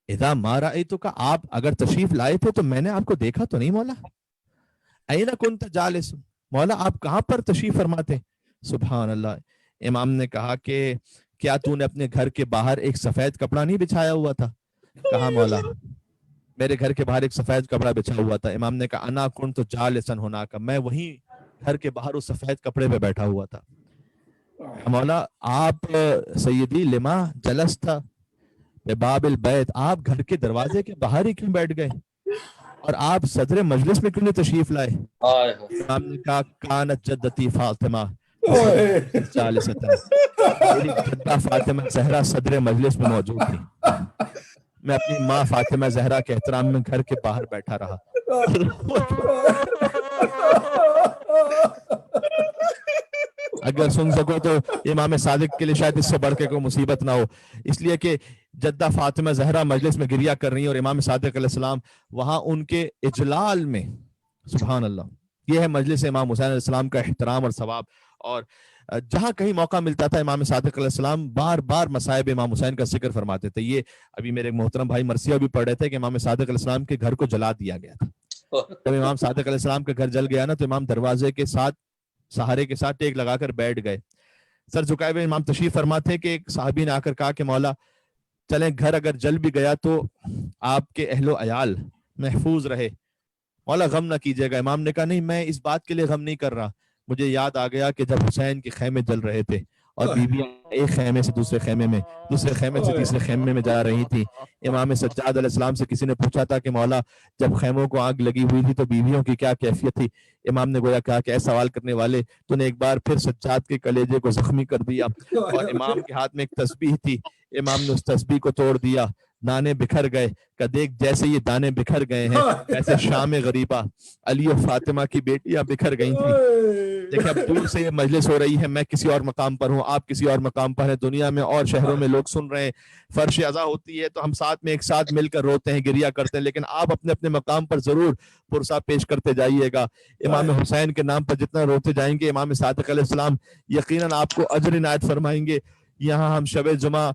S1: اذا ما رأیتک، آپ اگر تشریف لائے تھے تو میں نے آپ کو دیکھا تو نہیں مولا. این کنت جالس، مولا آپ کہاں پر تشریف فرماتے؟ سبحان اللہ. امام نے کہا کہ کیا تو نے اپنے گھر کے باہر ایک سفید کپڑا نہیں بچھایا ہوا تھا؟ کہا مولا میرے گھر کے باہر ایک سفید کپڑا بچھا ہوا تھا. امام نے کہا انا کنت جالسا ہناک، میں وہیں گھر کے باہر اس سفید کپڑے پہ بیٹھا ہوا تھا. مولا آپ سیدی لما جلست بباب البیت، آپ گھر کے دروازے کے باہر ہی کیوں بیٹھ گئے اور آپ صدر مجلس میں کیوں نہیں تشریف لائے؟ امام نے کہا کانت جدتی فاطمہ، میری جدہ فاطمہ زہرا صدر مجلس میں موجود تھی. میں اپنی ماں فاطمہ زہرا کے احترام میں گھر کے باہر بیٹھا رہا. اگر سن سکو تو امام صادق کے لیے شاید اس سے بڑھ کے کوئی مصیبت نہ ہو، اس لیے کہ جدہ فاطمہ زہرا مجلس میں گریہ کر رہی ہیں اور امام صادق علیہ السلام وہاں ان کے اجلال میں. سبحان اللہ. یہ ہے مجلس امام حسین علیہ السلام کا احترام اور ثواب. اور جہاں کہیں موقع ملتا تھا امام صادق علیہ السلام بار بار مصائب امام حسین کا ذکر فرماتے تھے. یہ ابھی میرے محترم بھائی مرثیہ بھی پڑھ رہے تھے کہ امام صادق علیہ السلام کے گھر کو جلا دیا گیا تھا. جب امام صادق علیہ السلام کا گھر جل گیا نا تو امام دروازے کے ساتھ سہارے کے ساتھ ٹیک لگا کر بیٹھ گئے. سر جھکائے ہوئے امام تشریف فرماتے کہ ایک صحابی نے آ کر کہا کہ مولا چلیں گھر اگر جل بھی گیا تو آپ کے اہل و عیال محفوظ رہے، مولا غم نہ کیجیے گا. امام نے کہا نہیں، میں اس بات کے لیے غم نہیں کر رہا، مجھے یاد آ گیا کہ جب حسین کے خیمے جل رہے تھے اور بیویاں ایک خیمے سے دوسرے خیمے میں، دوسرے خیمے سے تیسرے خیمے میں جا رہی تھی. امام سجاد علیہ السلام سے کسی نے پوچھا تھا کہ مولا جب خیموں کو آگ لگی ہوئی تھی تو بیویوں کی کیا کیفیت تھی؟ امام نے گویا کہا کہ اے سوال کرنے والے، تو نے ایک بار پھر سجاد کے کلیجے کو زخمی کر دیا. اور امام کے ہاتھ میں ایک تسبیح تھی، امام نے اس تسبیح کو توڑ دیا، دانے بکھر گئے. کہ دیکھ جیسے یہ دانے بکھر گئے ہیں ایسے شام غریبہ علی و فاطمہ کی بیٹیاں بکھر گئی تھیں. دیکھیں اب دور سے یہ مجلس ہو رہی ہے، میں کسی اور مقام پر ہوں، آپ کسی اور مقام پر ہیں، دنیا میں اور شہروں میں لوگ سن رہے ہیں، فرش عزا ہوتی ہے تو ہم ساتھ میں ایک ساتھ مل کر روتے ہیں، گریہ کرتے ہیں، لیکن آپ اپنے اپنے مقام پر ضرور پرسہ پیش کرتے جائیے گا. امام حسین کے نام پر جتنا روتے جائیں گے امام صادق علیہ السلام یقیناً آپ کو اجر عنایت فرمائیں گے. یہاں ہم شب جمعہ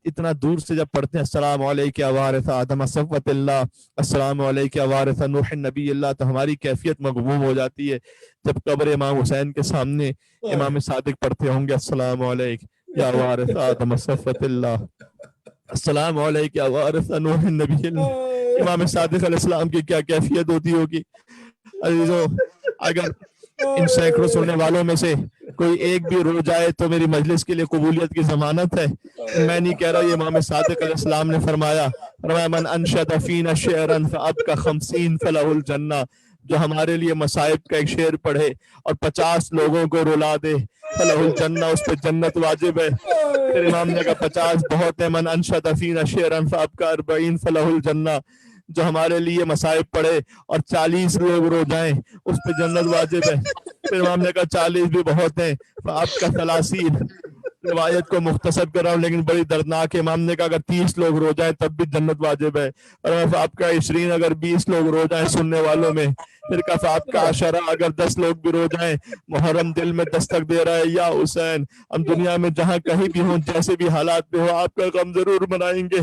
S1: اتنا دور سے جب پڑھتے ہیں السلام علیکم وارث آدم صفوت اللہ، السلام علیکم وارث نوح نبی اللہ، تو ہماری کیفیت مغموم ہو جاتی ہے. جب قبر امام حسین کے سامنے امام صادق پڑھتے ہوں گے السلام علیکم یا وارث آدم صفوت اللہ، السلام علیکم وارث نوح نبی اللہ، امام صادق علیہ السلام کی کیا کیفیت ہوتی ہوگی. عزیزو اگر ان سینکڑوں سننے والوں میں سے کوئی ایک بھی رو جائے تو میری مجلس کے لیے قبولیت کی ضمانت ہے. میں نہیں کہہ رہا، یہ امام صادق علیہ السلام نے فرمایا من انشد فینا شعرا فابقى 50 فلہ الجنہ، جو ہمارے لیے مصائب کا ایک شعر پڑھے اور 50 لوگوں کو رلا دے فلہ الجنہ، اس پہ جنت واجب ہے. پھر امام نے کہا 50 بہت ہے، من انشد فینا شعرا فابقى 40 فلہ الجنہ، جو ہمارے لیے مصائب پڑھے اور 40 لوگ رو جائیں اس پہ جنت واجب ہے. پھر امام نے کہا 40 بھی بہت ہیں، آپ کا 30. روایت کو مختصر کر رہا ہوں لیکن بڑی دردناک ہے. امام نے کہا اگر 30 لوگ رو جائیں تب بھی جنت واجب ہے. اور آپ کا 20 اگر 20 لوگ رو جائیں سننے والوں میں، پھر کہا آپ کا 10 اگر 10 لوگ بھی رو جائیں. محرم دل میں دستک دے رہا ہے یا حسین، ہم دنیا میں جہاں کہیں بھی ہوں جیسے بھی حالات میں ہو آپ کا غم ضرور منائیں گے.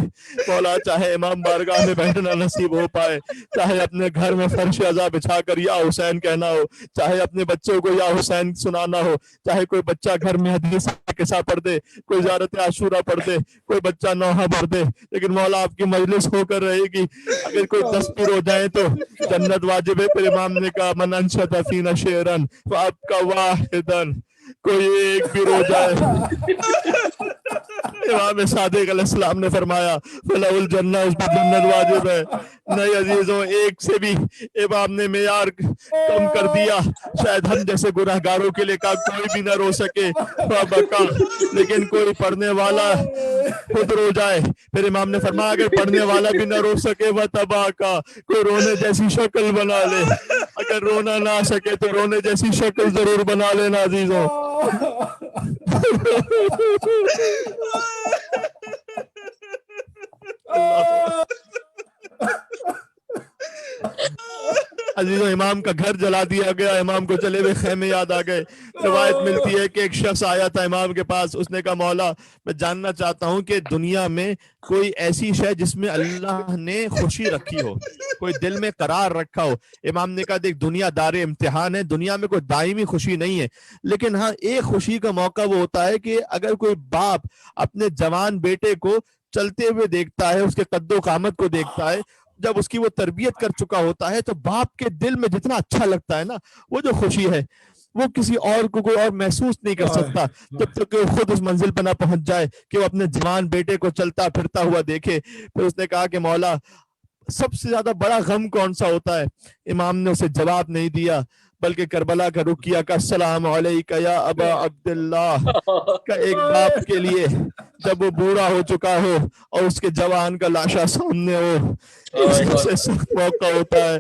S1: مولا چاہے امام بارگاہ میں بیٹھنا نصیب ہو پائے، چاہے اپنے گھر میں فرش عزا بچھا کر یا حسین کہنا ہو، چاہے اپنے بچوں کو یا حسین سنانا ہو، چاہے کوئی بچہ گھر میں حدیث قصہ پڑھ دے، کوئی زیارت عاشورہ پڑھ دے، کوئی بچہ نوحہ پڑھ دے، لیکن مولا آپ کی مجلس ہو کر رہے گی. اگر کوئی 10 بھی رو جائے تو جنت واجب ہے. پھر امام نے کہا من انشد فینا شعرا فابقى واحدا، کوئی ایک بھی رو جائے امام صادق علیہ السلام نے فرمایا فلہ الجنہ، اس پر جنت واجب ہے. نہیں عزیزوں، ایک سے بھی امام نے معیار کم کر دیا. شاید ہم جیسے گناہگاروں کے لیے کہا کوئی بھی نہ رو سکے فابقى، لیکن کوئی پڑھنے والا خود رو جائے. پھر امام نے فرمایا اگر پڑھنے والا بھی نہ رو سکے وتباکا، کوئی رونے جیسی شکل بنا لے. اگر رونا نہ سکے تو رونے جیسی شکل ضرور بنا لینا عزیزوں. عزیزوں امام کا گھر جلا دیا گیا، امام کو جلے ہوئے خیمے یاد آ گئے. روایت ملتی ہے کہ ایک شخص آیا تھا امام کے پاس، اس نے کہا مولا میں جاننا چاہتا ہوں کہ دنیا میں کوئی ایسی شے جس میں اللہ نے خوشی رکھی ہو، کوئی دل میں قرار رکھا ہو. امام نے کہا دیکھ دنیا دار امتحان ہے، دنیا میں کوئی دائمی خوشی نہیں ہے، لیکن ہاں ایک خوشی کا موقع وہ ہوتا ہے کہ اگر کوئی باپ اپنے جوان بیٹے کو چلتے ہوئے دیکھتا ہے، اس کے قد و قامت کو دیکھتا ہے، جب اس کی وہ تربیت کر چکا ہوتا ہے تو باپ کے دل میں جتنا اچھا لگتا ہے نا، وہ جو خوشی ہے وہ کسی اور کو کوئی اور محسوس نہیں کر سکتا جب تک کہ وہ خود اس منزل پہ نہ پہنچ جائے کہ وہ اپنے جوان بیٹے کو چلتا پھرتا ہوا دیکھے. پھر اس نے کہا کہ مولا سب سے زیادہ بڑا غم کون سا ہوتا ہے؟ امام نے اسے جواب نہیں دیا. بلکہ کربلا کا رخ کیا کہ السلام علیکہ یا ابا عبداللہ، کہ ایک باپ کے لیے جب وہ بوڑھا ہو چکا ہو اور اس کے جوان کا لاشا سامنے ہو، اس سے سخت موقع ہوتا ہے۔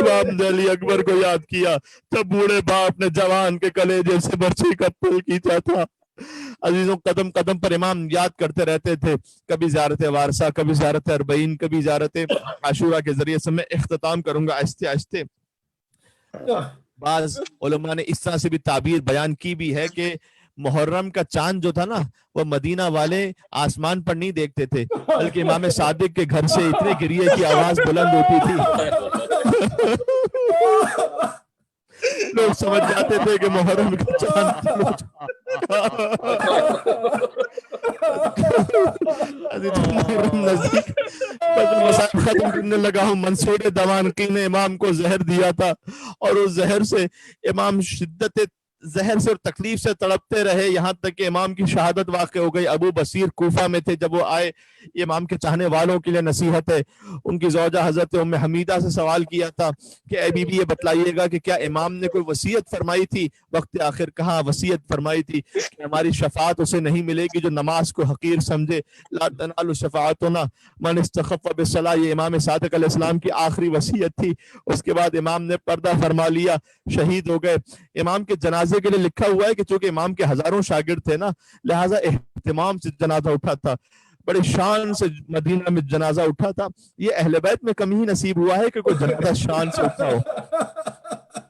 S1: امام علی اکبر کو یاد کیا جب بوڑھے باپ نے جوان کے کلیجے سے برچی کا پل کھینچا تھا۔ عزیزوں، قدم قدم پر امام یاد کرتے رہتے تھے، کبھی زیارت وارثہ، کبھی زیارت اربعین، کبھی زیارت عاشورہ کے ذریعے سے۔ میں اختتام کروں گا آہستہ آہستہ۔ بعض علماء نے اس طرح سے بھی تعبیر بیان کی بھی ہے کہ محرم کا چاند جو تھا نا، وہ مدینہ والے آسمان پر نہیں دیکھتے تھے، بلکہ امام صادق کے گھر سے اتنے گریے کی آواز بلند ہوتی تھی، لوگ سمجھ جاتے تھے کہ محرم کا چاند نزدیک۔ ختم کرنے لگا ہوں۔ منصور دوانقی نے امام کو زہر دیا تھا، اور اس زہر سے امام شدت زہر سے اور تکلیف سے تڑپتے رہے، یہاں تک کہ امام کی شہادت واقع ہو گئی۔ ابو بصیر کوفہ میں تھے جب وہ آئے۔ یہ امام کے چاہنے والوں کے لیے نصیحت ہے۔ ان کی زوجہ حضرت ام حمیدہ سے سوال کیا تھا کہ اے بی بی، یہ بتلائیے گا کہ کیا امام نے کوئی وصیت فرمائی تھی؟ وقت آخر کہاں وصیت فرمائی تھی کہ ہماری شفاعت اسے نہیں ملے گی جو نماز کو حقیر سمجھے۔ لا تنال شفاعتنا من استخف بالصلاۃ، یہ امام صادق علیہ السلام کی آخری وصیت تھی۔ اس کے بعد امام نے پردہ فرما لیا، شہید ہو گئے۔ امام کے جنازے کے لیے لکھا ہوا ہے کہ چونکہ امام کے ہزاروں شاگرد تھے نا، لہٰذا اہتمام سے جنازہ اٹھا تھا، بڑے شان سے مدینہ میں جنازہ اٹھا تھا۔ یہ اہل بیت میں کم ہی نصیب ہوا ہے کہ کوئی جنازہ شان سے اٹھا ہو،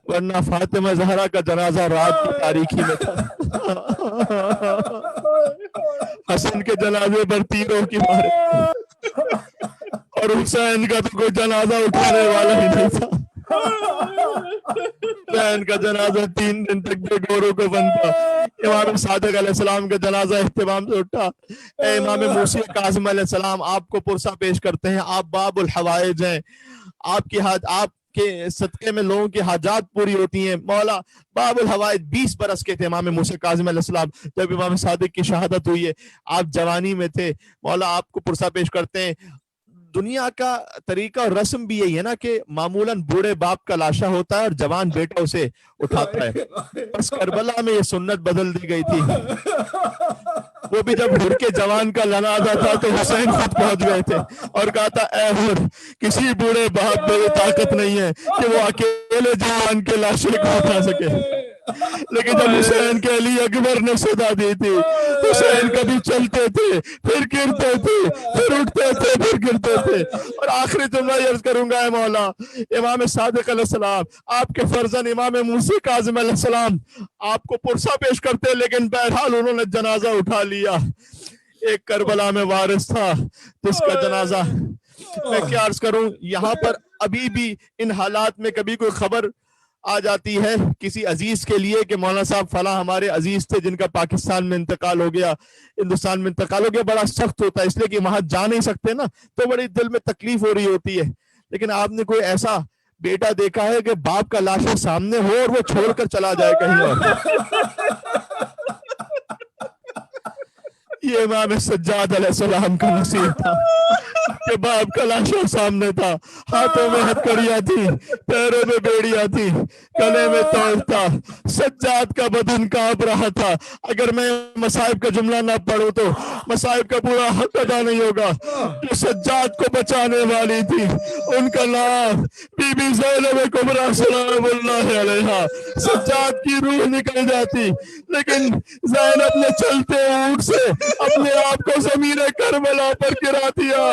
S1: ورنہ فاطمہ زہرا کا جنازہ رات کی تاریکی میں تھا، حسن کے جنازے پر تیروں کی مارے، اور حسین کا تو کوئی جنازہ اٹھانے والا ہی نہیں تھا۔ حسین کا جنازہ 3 دن تک بے گوروں کو بنتا۔ امام صادق علیہ السلام کا جنازہ اہتمام سے اٹھا۔ اے امام موسی کاظم علیہ السلام، آپ کو پرسہ پیش کرتے ہیں، آپ باب الحوائج ہیں، آپ کے صدقے میں لوگوں کی حاجات پوری ہوتی ہیں۔ مولا باب الحوائج 20 برس کے تھے امام موسی کاظم علیہ السلام جب امام صادق کی شہادت ہوئی ہے، آپ جوانی میں تھے۔ مولا آپ کو پرسہ پیش کرتے ہیں۔ دنیا کا طریقہ اور رسم بھی یہی ہے نا کہ معمولاً بوڑھے باپ کا لاشا ہوتا ہے اور جوان بیٹا اسے اٹھاتا ہے، بس کربلا میں یہ سنت بدل دی گئی تھی۔ وہ بھی جب ہر کے جوان کا جنازہ تھا تو حسین خود پہنچ گئے تھے اور کہا تھا اے ہر، کسی بوڑھے باپ میں یہ طاقت نہیں ہے کہ وہ اکیلے جوان کے لاشے کو اٹھا سکے۔ لیکن جب حسین کے علی اکبر نے صدا دی تھی، حسین کبھی چلتے تھے، پھر گرتے تھے، پھر اٹھتے تھے، پھر گرتے تھے۔ اور آخری جملہ یہ عرض کروں گا، اے مولا، امام صادق علیہ السلام، آپ کے فرزند امام موسی کاظم علیہ السلام آپ کو پرسہ پیش کرتے، لیکن بہرحال انہوں نے جنازہ اٹھا لیا۔ ایک کربلا میں وارث تھا جس کا جنازہ، میں کیا عرض کروں، یہاں پر ابھی بھی ان حالات میں کبھی کوئی خبر آ جاتی ہے کسی عزیز کے لیے کہ مولانا صاحب فلاں ہمارے عزیز تھے جن کا پاکستان میں انتقال ہو گیا، ہندوستان میں انتقال ہو گیا، بڑا سخت ہوتا ہے اس لیے کہ وہاں جا نہیں سکتے نا، تو بڑی دل میں تکلیف ہو رہی ہوتی ہے۔ لیکن آپ نے کوئی ایسا بیٹا دیکھا ہے کہ باپ کا لاشا سامنے ہو اور وہ چھوڑ کر چلا جائے کہیں اور؟ یہ امام سجاد علیہ السلام کا نصیب تھا کہ باپ کا لاشا سامنے تھا، ہاتھوں میں ہتکڑیاں تھی، پیروں میں بیڑیاں تھی، گلے میں توڑ تھا، سجاد کا بدن کانپ رہا تھا۔ اگر میں مصائب کا جملہ نہ پڑھوں تو مصائب کا پورا حق ادا نہیں ہوگا۔ جو سجاد کو بچانے والی تھی ان کا نام بی بی زینب کبریٰ سلام اللہ علیہا۔ سجاد کی روح نکل جاتی لیکن زینب نے چلتے اونٹ سے اپنے آپ کو زمین کربلا پر گرا دیا۔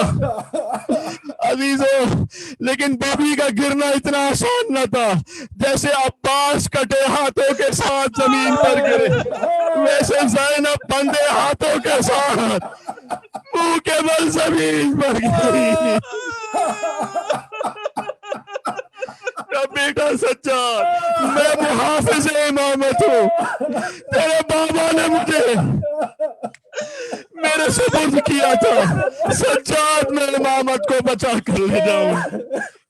S1: عزیزوں، لیکن بیوی کا گرنا اتنا آسان نہ تھا، جیسے عباس کٹے ہاتھوں کے ساتھ زمین پر گرے ویسے زینب بندے ہاتھوں کے ساتھ منہ کے بل زمین پر گری۔ بیٹا سجاد، میں محافظ امامت ہوں، تیرے بابا نے مجھے میرے سپرد کیا تھا، سجاد میں امامت کو بچا کر لے جاؤں،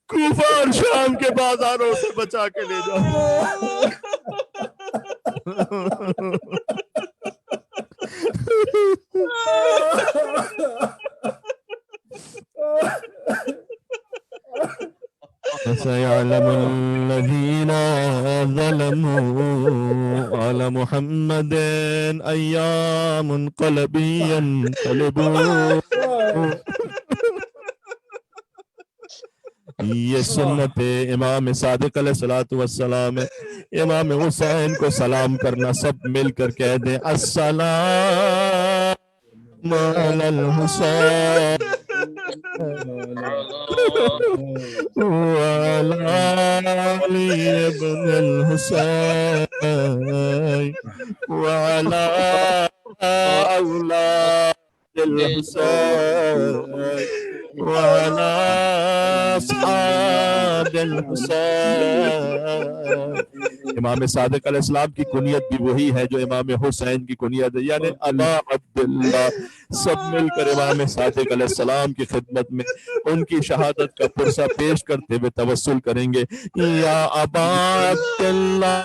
S1: کوفہ اور شام کے بازاروں سے بچا کے لے جاؤں۔
S2: سيعلم الذين
S1: على محمد أيام قلبي ينقلب یہ سنت امام صادق علیہ الصلوۃ والسلام ہے. امام حسین کو سلام کرنا سب مل کر کہہ دیں السلام علی الحسین وعلی علی ابن الحسین وعلی اولاد الحسین وعلى أصحاب الحسين. امام صادق علیہ السلام کی کنیت بھی وہی ہے جو امام حسین کی کنیت ہے، یعنی ابا عبداللہ. سب مل کر امام صادق علیہ السلام کی خدمت میں ان کی شہادت کا پرسہ پیش کرتے ہوئے توسل کریں گے. یا ابا عبداللہ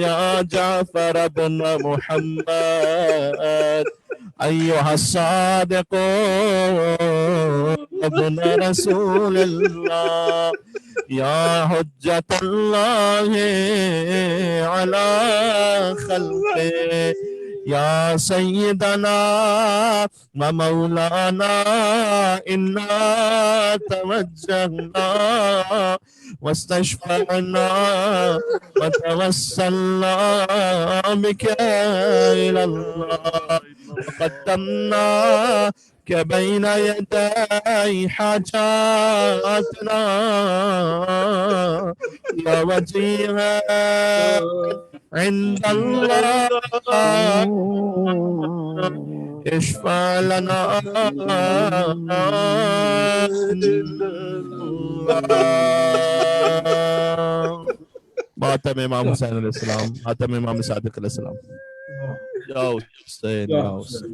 S1: یا جعفر بن محمد ایوہ الصادق ابن رسول اللہ یا حجت اللہ علی خلقہ یا سیدنا و مولانا انا توجہنا واستشفعنا وتوسلنا بك إلى الله وقدمناك بين يدي حاجاتنا يا وجيها عند الله اشفع لنا ماتم امام حسین علیہ السلام، ماتم امام صادق علیہ السلام. یا حسین یا حسین.